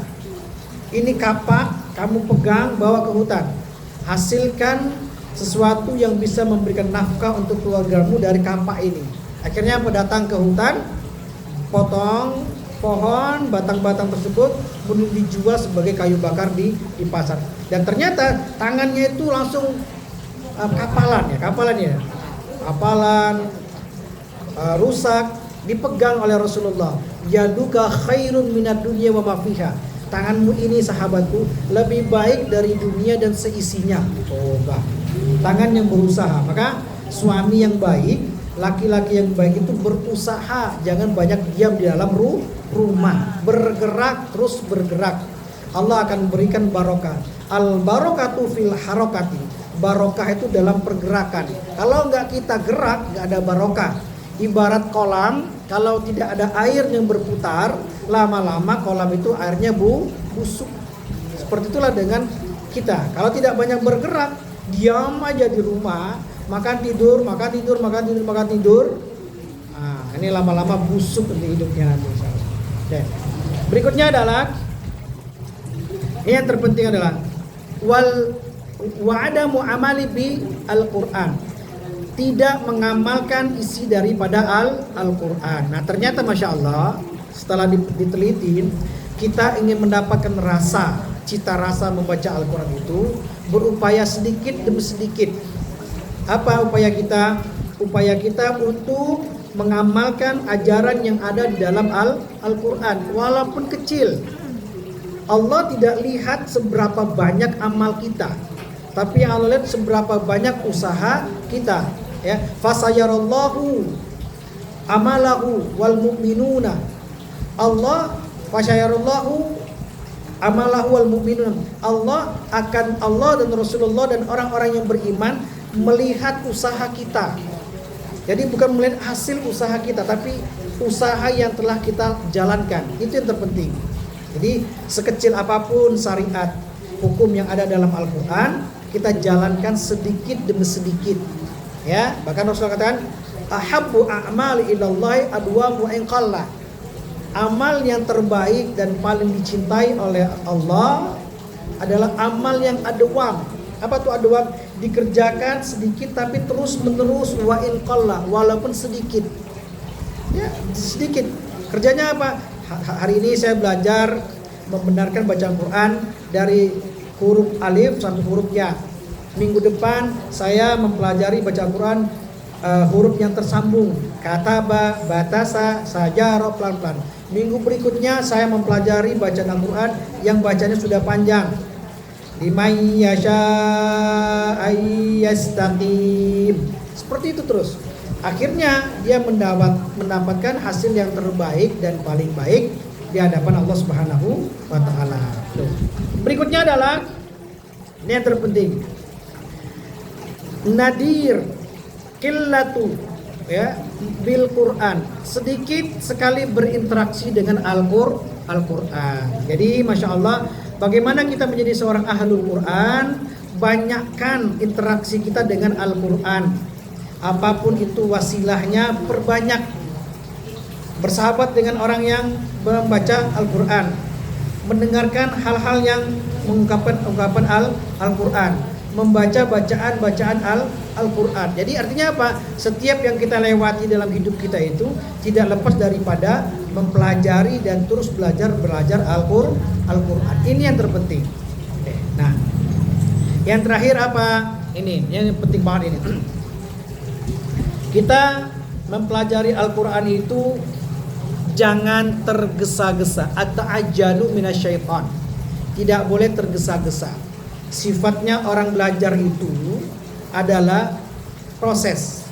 Ini kapak kamu pegang, bawa ke hutan, hasilkan sesuatu yang bisa memberikan nafkah untuk keluargamu dari kapak ini. Akhirnya apa? Datang ke hutan, potong pohon, batang-batang tersebut kemudian dijual sebagai kayu bakar di pasar. Dan ternyata tangannya itu langsung kapalan, rusak, dipegang oleh Rasulullah. Yaduka khairun minad dunya wa ma fiha. Tanganmu ini sahabatku lebih baik dari dunia dan seisinya. Coba. Tangan yang berusaha. Maka suami yang baik, laki-laki yang baik itu berusaha, jangan banyak diam di dalam rumah, bergerak, terus bergerak. Allah akan berikan barokah. Al barokatu fil harokati. Barokah itu dalam pergerakan. Kalau nggak kita gerak, nggak ada barokah. Ibarat kolam, kalau tidak ada air yang berputar, lama-lama kolam itu airnya busuk. Seperti itulah dengan kita. Kalau tidak banyak bergerak, diam aja di rumah, makan tidur. Nah, ini lama-lama busuk nanti hidupnya nanti. Oke. Berikutnya adalah ini yang terpenting adalah wa'adamu amali bi al-Quran, tidak mengamalkan isi daripada Al-Quran. Nah ternyata Masya Allah setelah diteliti, kita ingin mendapatkan cita rasa membaca Al-Quran itu berupaya sedikit demi sedikit. Apa upaya kita? Upaya kita untuk mengamalkan ajaran yang ada di dalam Al-Quran walaupun kecil. Allah tidak lihat seberapa banyak amal kita, tapi yang Allah lihat seberapa banyak usaha kita. Ya, fasayarallahu amalahu wal mu'minuna. Allah amalahu wal mu'minun. Allah dan Rasulullah dan orang-orang yang beriman melihat usaha kita. Jadi bukan melihat hasil usaha kita, tapi usaha yang telah kita jalankan. Itu yang terpenting. Jadi sekecil apapun syariat hukum yang ada dalam Al-Quran, kita jalankan sedikit demi sedikit. Ya, bahkan Rasulullah katakan, ahabbu a'mali ilallahi adwamu in qalla. Amal yang terbaik dan paling dicintai oleh Allah adalah amal yang adwam. Apa tuh adwam? Dikerjakan sedikit tapi terus menerus, wa in qalla, walaupun sedikit. Ya, sedikit. Kerjanya apa? Hari ini saya belajar membenarkan bacaan Quran dari huruf alif sampai huruf ya. Minggu depan saya mempelajari bacaan Quran huruf yang tersambung, kataba, batasa, sajaro, pelan-pelan. Minggu berikutnya saya mempelajari bacaan Al-Quran yang bacanya sudah panjang. Liman yasha ayyastaqim. Seperti itu terus. Akhirnya dia mendapatkan hasil yang terbaik dan paling baik di hadapan Allah Subhanahu wa taala. Berikutnya adalah ini yang terpenting. Nadir qillatu ya bil Quran. Sedikit sekali berinteraksi dengan Al-Quran. Jadi Masya Allah, bagaimana kita menjadi seorang ahlul Quran? Banyakkan interaksi kita dengan Al-Quran. Apapun itu wasilahnya, perbanyak bersahabat dengan orang yang membaca Al-Quran, mendengarkan hal-hal yang mengungkapkan Al-Quran, membaca bacaan Al-Quran. Jadi artinya apa? Setiap yang kita lewati dalam hidup kita itu tidak lepas daripada mempelajari dan terus belajar Al-Quran. Ini yang terpenting. Nah, yang terakhir apa? Ini yang penting banget ini. Kita mempelajari Al-Quran itu jangan tergesa-gesa. At-ta'ajjalu minasyaitan. Tidak boleh tergesa-gesa. Sifatnya orang belajar itu adalah proses.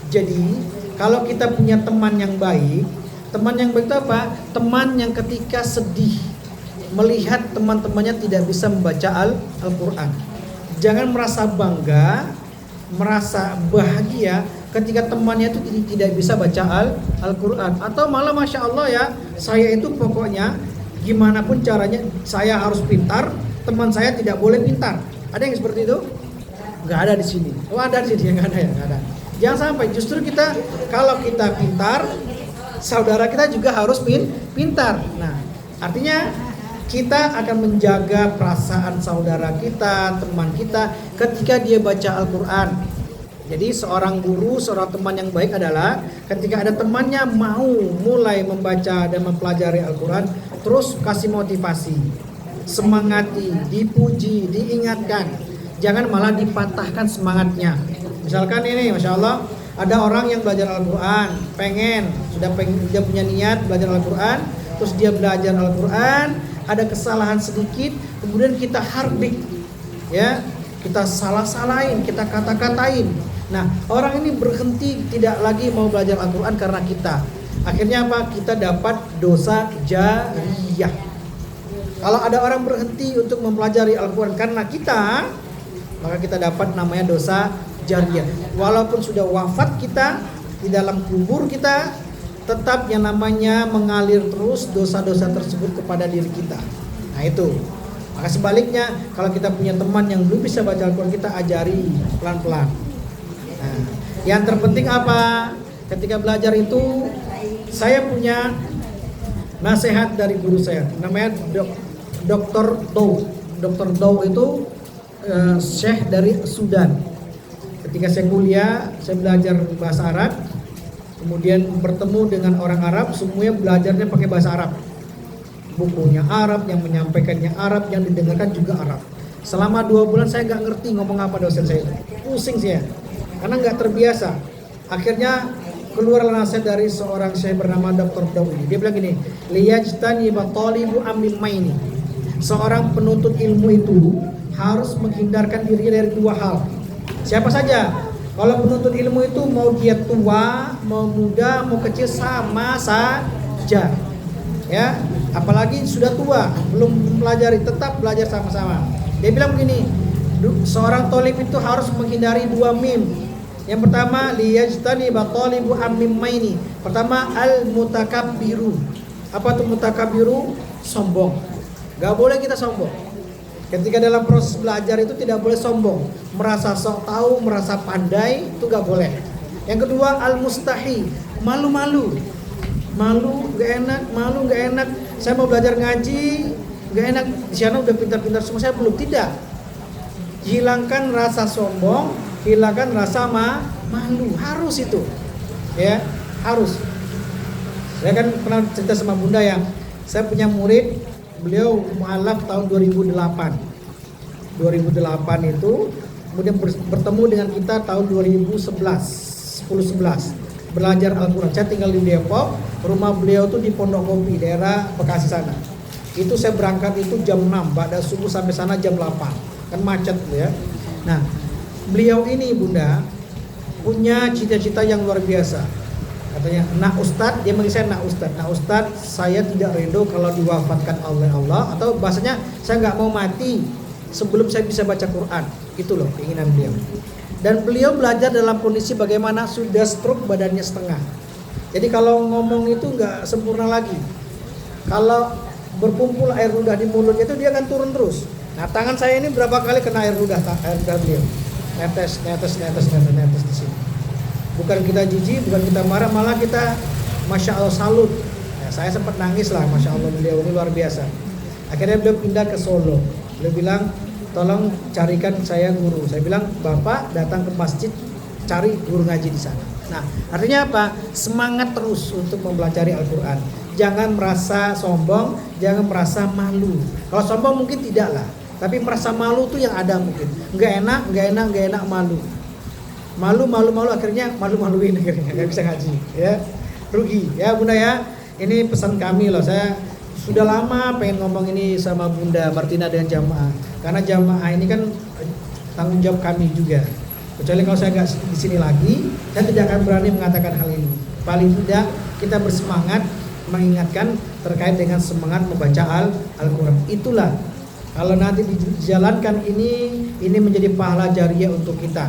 Jadi kalau kita punya teman yang baik itu apa? Teman yang ketika sedih melihat teman-temannya tidak bisa membaca Al-Quran, jangan merasa bangga, merasa bahagia ketika temannya itu tidak bisa baca Al-Quran. Atau malah Masya Allah ya, saya itu pokoknya gimana pun caranya saya harus pintar, teman saya tidak boleh pintar. Ada yang seperti itu? Nggak ada di sini. Oh ada di sini, nggak ada ya, nggak ada. Jangan sampai justru kita, kalau kita pintar, saudara kita juga harus pintar. Nah, artinya kita akan menjaga perasaan saudara kita, teman kita ketika dia baca Al-Quran. Jadi seorang guru, seorang teman yang baik adalah ketika ada temannya mau mulai membaca dan mempelajari Al-Quran, terus kasih motivasi, semangati, dipuji, diingatkan. Jangan malah dipatahkan semangatnya. Misalkan ini, Masya Allah, ada orang yang belajar Al-Quran, sudah punya niat belajar Al-Quran, terus dia belajar Al-Quran, ada kesalahan sedikit, kemudian kita hardik, ya, kita salah-salahin, kita kata-katain. Nah, orang ini berhenti tidak lagi mau belajar Al-Quran karena kita. Akhirnya apa? Kita dapat dosa jariyah. Kalau ada orang berhenti untuk mempelajari Al-Quran karena kita, maka kita dapat namanya dosa jariyah. Walaupun sudah wafat kita, di dalam kubur kita, tetap yang namanya mengalir terus dosa-dosa tersebut kepada diri kita. Nah itu. Maka sebaliknya, kalau kita punya teman yang belum bisa baca Al-Quran, kita ajari pelan-pelan. Nah, yang terpenting apa? Ketika belajar itu, saya punya nasihat dari guru saya, namanya Dr. Dow. Dr. Dow itu Syekh dari Sudan. Ketika saya kuliah, saya belajar bahasa Arab, kemudian bertemu dengan orang Arab, semuanya belajarnya pakai bahasa Arab. Bukunya Arab, yang menyampaikannya Arab, yang didengarkan juga Arab. Selama 2 bulan saya nggak ngerti ngomong apa dosen saya itu. Pusing saya, karena nggak terbiasa. Akhirnya keluar nasihat dari seorang syekh bernama Dr. Daw ini. Dia bilang gini, liyajtani batalibu amimmaini. Seorang penuntut ilmu itu harus menghindarkan dirinya dari 2 hal. Siapa saja? Kalau penuntut ilmu itu mau dia tua, mau muda, mau kecil sama saja. Ya, apalagi sudah tua, belum mempelajari, tetap belajar sama-sama. Dia bilang begini, seorang tolib itu harus menghindari 2 mim. Yang pertama, liyajtani batalibu amimmaini. Pertama, al-mutakabbiru. Apa tuh mutakabbiru? Sombong. Gak boleh kita sombong. Ketika dalam proses belajar itu tidak boleh sombong, merasa sok tahu, merasa pandai, itu gak boleh. Yang kedua, al-mustahi, malu-malu. Malu, gak enak. Saya mau belajar ngaji, gak enak. Di sana udah pintar-pintar semua, saya belum. Tidak. Hilangkan rasa sombong, hilangkan rasa malu. Harus itu. Ya, harus. Saya kan pernah cerita sama Bunda ya. Saya punya murid, beliau mualaf tahun 2008. 2008 itu, kemudian bertemu dengan kita tahun 2011, 10-11. Belajar Al-Quran. Saya tinggal di Depok, rumah beliau tuh di Pondok Kopi, daerah Bekasi sana. Itu saya berangkat itu jam 6, pada subuh sampai sana jam 8. Kan macet ya. Nah, beliau ini Bunda punya cita-cita yang luar biasa. Katanya, nak Ustadz, dia manggil saya nak Ustadz. Nak Ustadz, saya tidak ridho kalau diwafatkan oleh Allah, atau bahasanya saya nggak mau mati sebelum saya bisa baca Quran. Itu loh keinginan beliau. Dan beliau belajar dalam kondisi bagaimana sudah stroke, badannya setengah. Jadi kalau ngomong itu nggak sempurna lagi. Kalau berkumpul air ludah di mulutnya itu dia akan turun terus. Nah, tangan saya ini berapa kali kena air ludah beliau. Netes di sini. Bukan kita jijik, bukan kita marah, malah kita Masya Allah salut. Ya, saya sempat nangis lah, Masya Allah beliau ini luar biasa. Akhirnya beliau pindah ke Solo. Beliau bilang, tolong carikan saya guru. Saya bilang, Bapak datang ke masjid, cari guru ngaji di sana. Nah, artinya apa? Semangat terus untuk mempelajari Al-Quran. Jangan merasa sombong, jangan merasa malu. Kalau sombong mungkin tidak lah, tapi merasa malu tuh yang ada mungkin. Nggak enak, malu. Malu, akhirnya malu-maluin akhirnya, nggak bisa ngaji. Ya, rugi. Ya Bunda ya, ini pesan kami loh. Saya sudah lama pengen ngomong ini sama Bunda Martina dengan jamaah, karena jamaah ini kan tanggung jawab kami juga. Kecuali kalau saya nggak di sini lagi, saya tidak akan berani mengatakan hal ini. Paling tidak kita bersemangat mengingatkan terkait dengan semangat membaca Al-Quran. Itulah kalau nanti dijalankan ini menjadi pahala jariah untuk kita.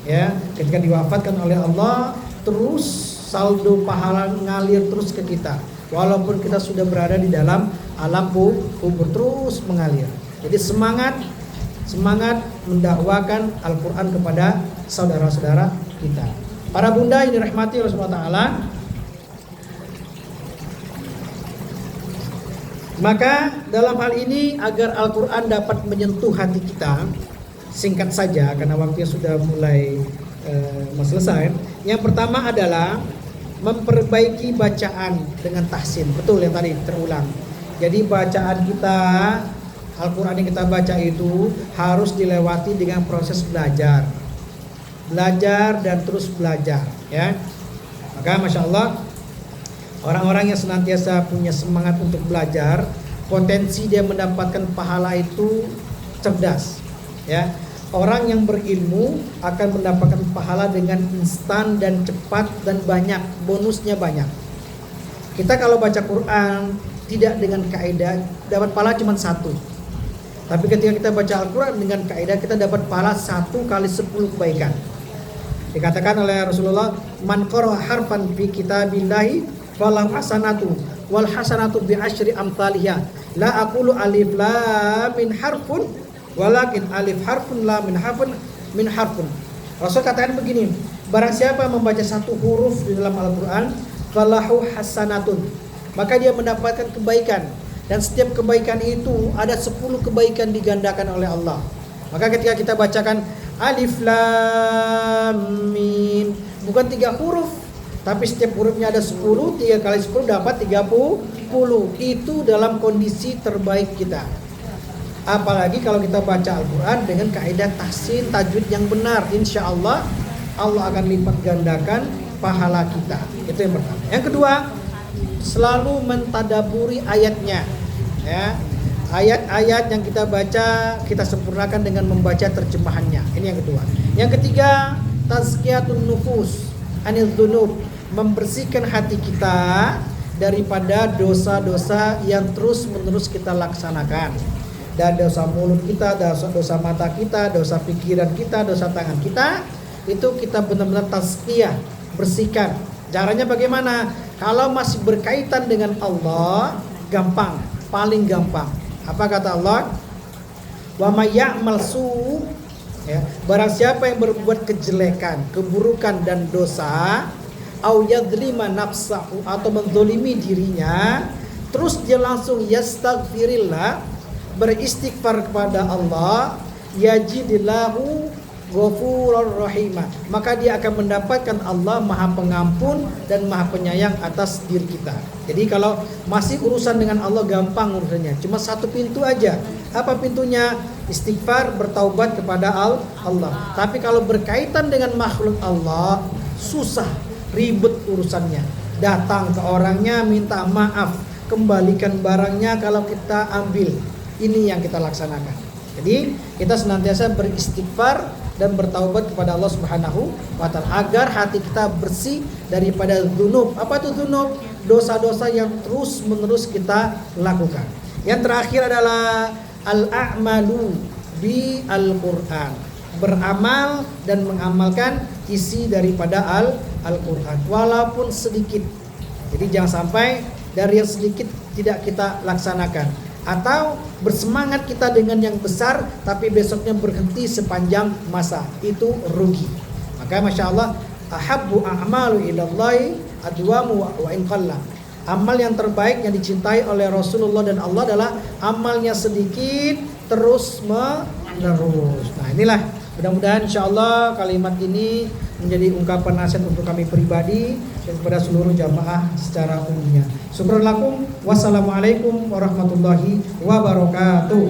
Ya, ketika diwafatkan oleh Allah, terus saldo pahala ngalir terus ke kita. Walaupun kita sudah berada di dalam alam kubur, terus mengalir. Jadi semangat mendakwakan Al-Quran kepada saudara-saudara kita. Para bunda yang dirahmati Allah Subhanahu wa taala, maka dalam hal ini agar Al-Quran dapat menyentuh hati kita, singkat saja karena waktunya sudah mulai mau selesai. Yang pertama adalah memperbaiki bacaan dengan tahsin. Betul yang tadi terulang. Jadi bacaan kita, Al-Quran yang kita baca itu harus dilewati dengan proses belajar dan terus belajar, ya. Maka Masya Allah, orang-orang yang senantiasa punya semangat untuk belajar, potensi dia mendapatkan pahala itu cerdas, ya. Orang yang berilmu akan mendapatkan pahala dengan instan dan cepat dan banyak, bonusnya banyak. Kita kalau baca Quran tidak dengan kaidah dapat pahala cuma satu. Tapi ketika kita baca Al-Quran dengan kaidah, kita dapat pahala 1 kali 10 kebaikan. Dikatakan oleh Rasulullah, man qara'a harfan fi kitabillahi falahu hasanatu wal hasanatu bi asyri amsalihha. La aqulu alif lam min harfun walakin alif harfun lam min harfun. Rasul katakan begini, barang siapa membaca 1 huruf di dalam Al-Quran, falahu hasanatun, maka dia mendapatkan kebaikan. Dan setiap kebaikan itu ada 10 kebaikan digandakan oleh Allah. Maka ketika kita bacakan alif lam mim, bukan 3 huruf, tapi setiap hurufnya ada 10, 3 kali 10 dapat 30. Itu dalam kondisi terbaik kita. Apalagi kalau kita baca Al-Quran dengan kaidah tahsin, tajwid yang benar, insya Allah Allah akan lipat gandakan pahala kita. Itu yang pertama. Yang kedua, selalu mentadaburi ayatnya, ya. Ayat-ayat yang kita baca kita sempurnakan dengan membaca terjemahannya. Ini yang kedua. Yang ketiga, tazkiyatun nufus anil dzunub, membersihkan hati kita daripada dosa-dosa yang terus-menerus kita laksanakan. Dan dosa mulut kita, dosa mata kita, dosa pikiran kita, dosa tangan kita, itu kita benar-benar tazkiyah, bersihkan. Caranya bagaimana? Kalau masih berkaitan dengan Allah, gampang, paling gampang. Apa kata Allah? Wa may ya'mal su', ya, barang siapa yang berbuat kejelekan, keburukan dan dosa, au yadzlima nafsahu, atau menzalimi dirinya, terus dia langsung yastaghfirillah, beristighfar kepada Allah, yajidillahu ghafurur rahimah, maka dia akan mendapatkan Allah Maha Pengampun dan Maha Penyayang atas diri kita. Jadi kalau masih urusan dengan Allah gampang urusannya, cuma 1 pintu aja. Apa pintunya? Istighfar, bertaubat kepada Allah. Tapi kalau berkaitan dengan makhluk Allah, susah, ribet urusannya. Datang ke orangnya, minta maaf, kembalikan barangnya kalau kita ambil. Ini yang kita laksanakan. Jadi kita senantiasa beristighfar dan bertaubat kepada Allah Subhanahu wa taala agar hati kita bersih daripada dzunub. Apa itu dzunub? Dosa-dosa yang terus-menerus kita lakukan. Yang terakhir adalah al-a'malu bi al-Qur'an. Beramal dan mengamalkan isi daripada Al-Qur'an walaupun sedikit. Jadi jangan sampai dari yang sedikit tidak kita laksanakan. Atau bersemangat kita dengan yang besar tapi besoknya berhenti sepanjang masa, itu rugi. Maka Masya Allah, ahabbu a'malu ilallahi adwamu wa in qalla. Amal yang terbaik yang dicintai oleh Rasulullah dan Allah adalah amalnya sedikit terus menerus. Nah inilah, mudah-mudahan Insya Allah kalimat ini menjadi ungkapan nasihat untuk kami pribadi dan kepada seluruh jamaah secara umumnya. Syukran lakum. Wassalamualaikum warahmatullahi wabarakatuh.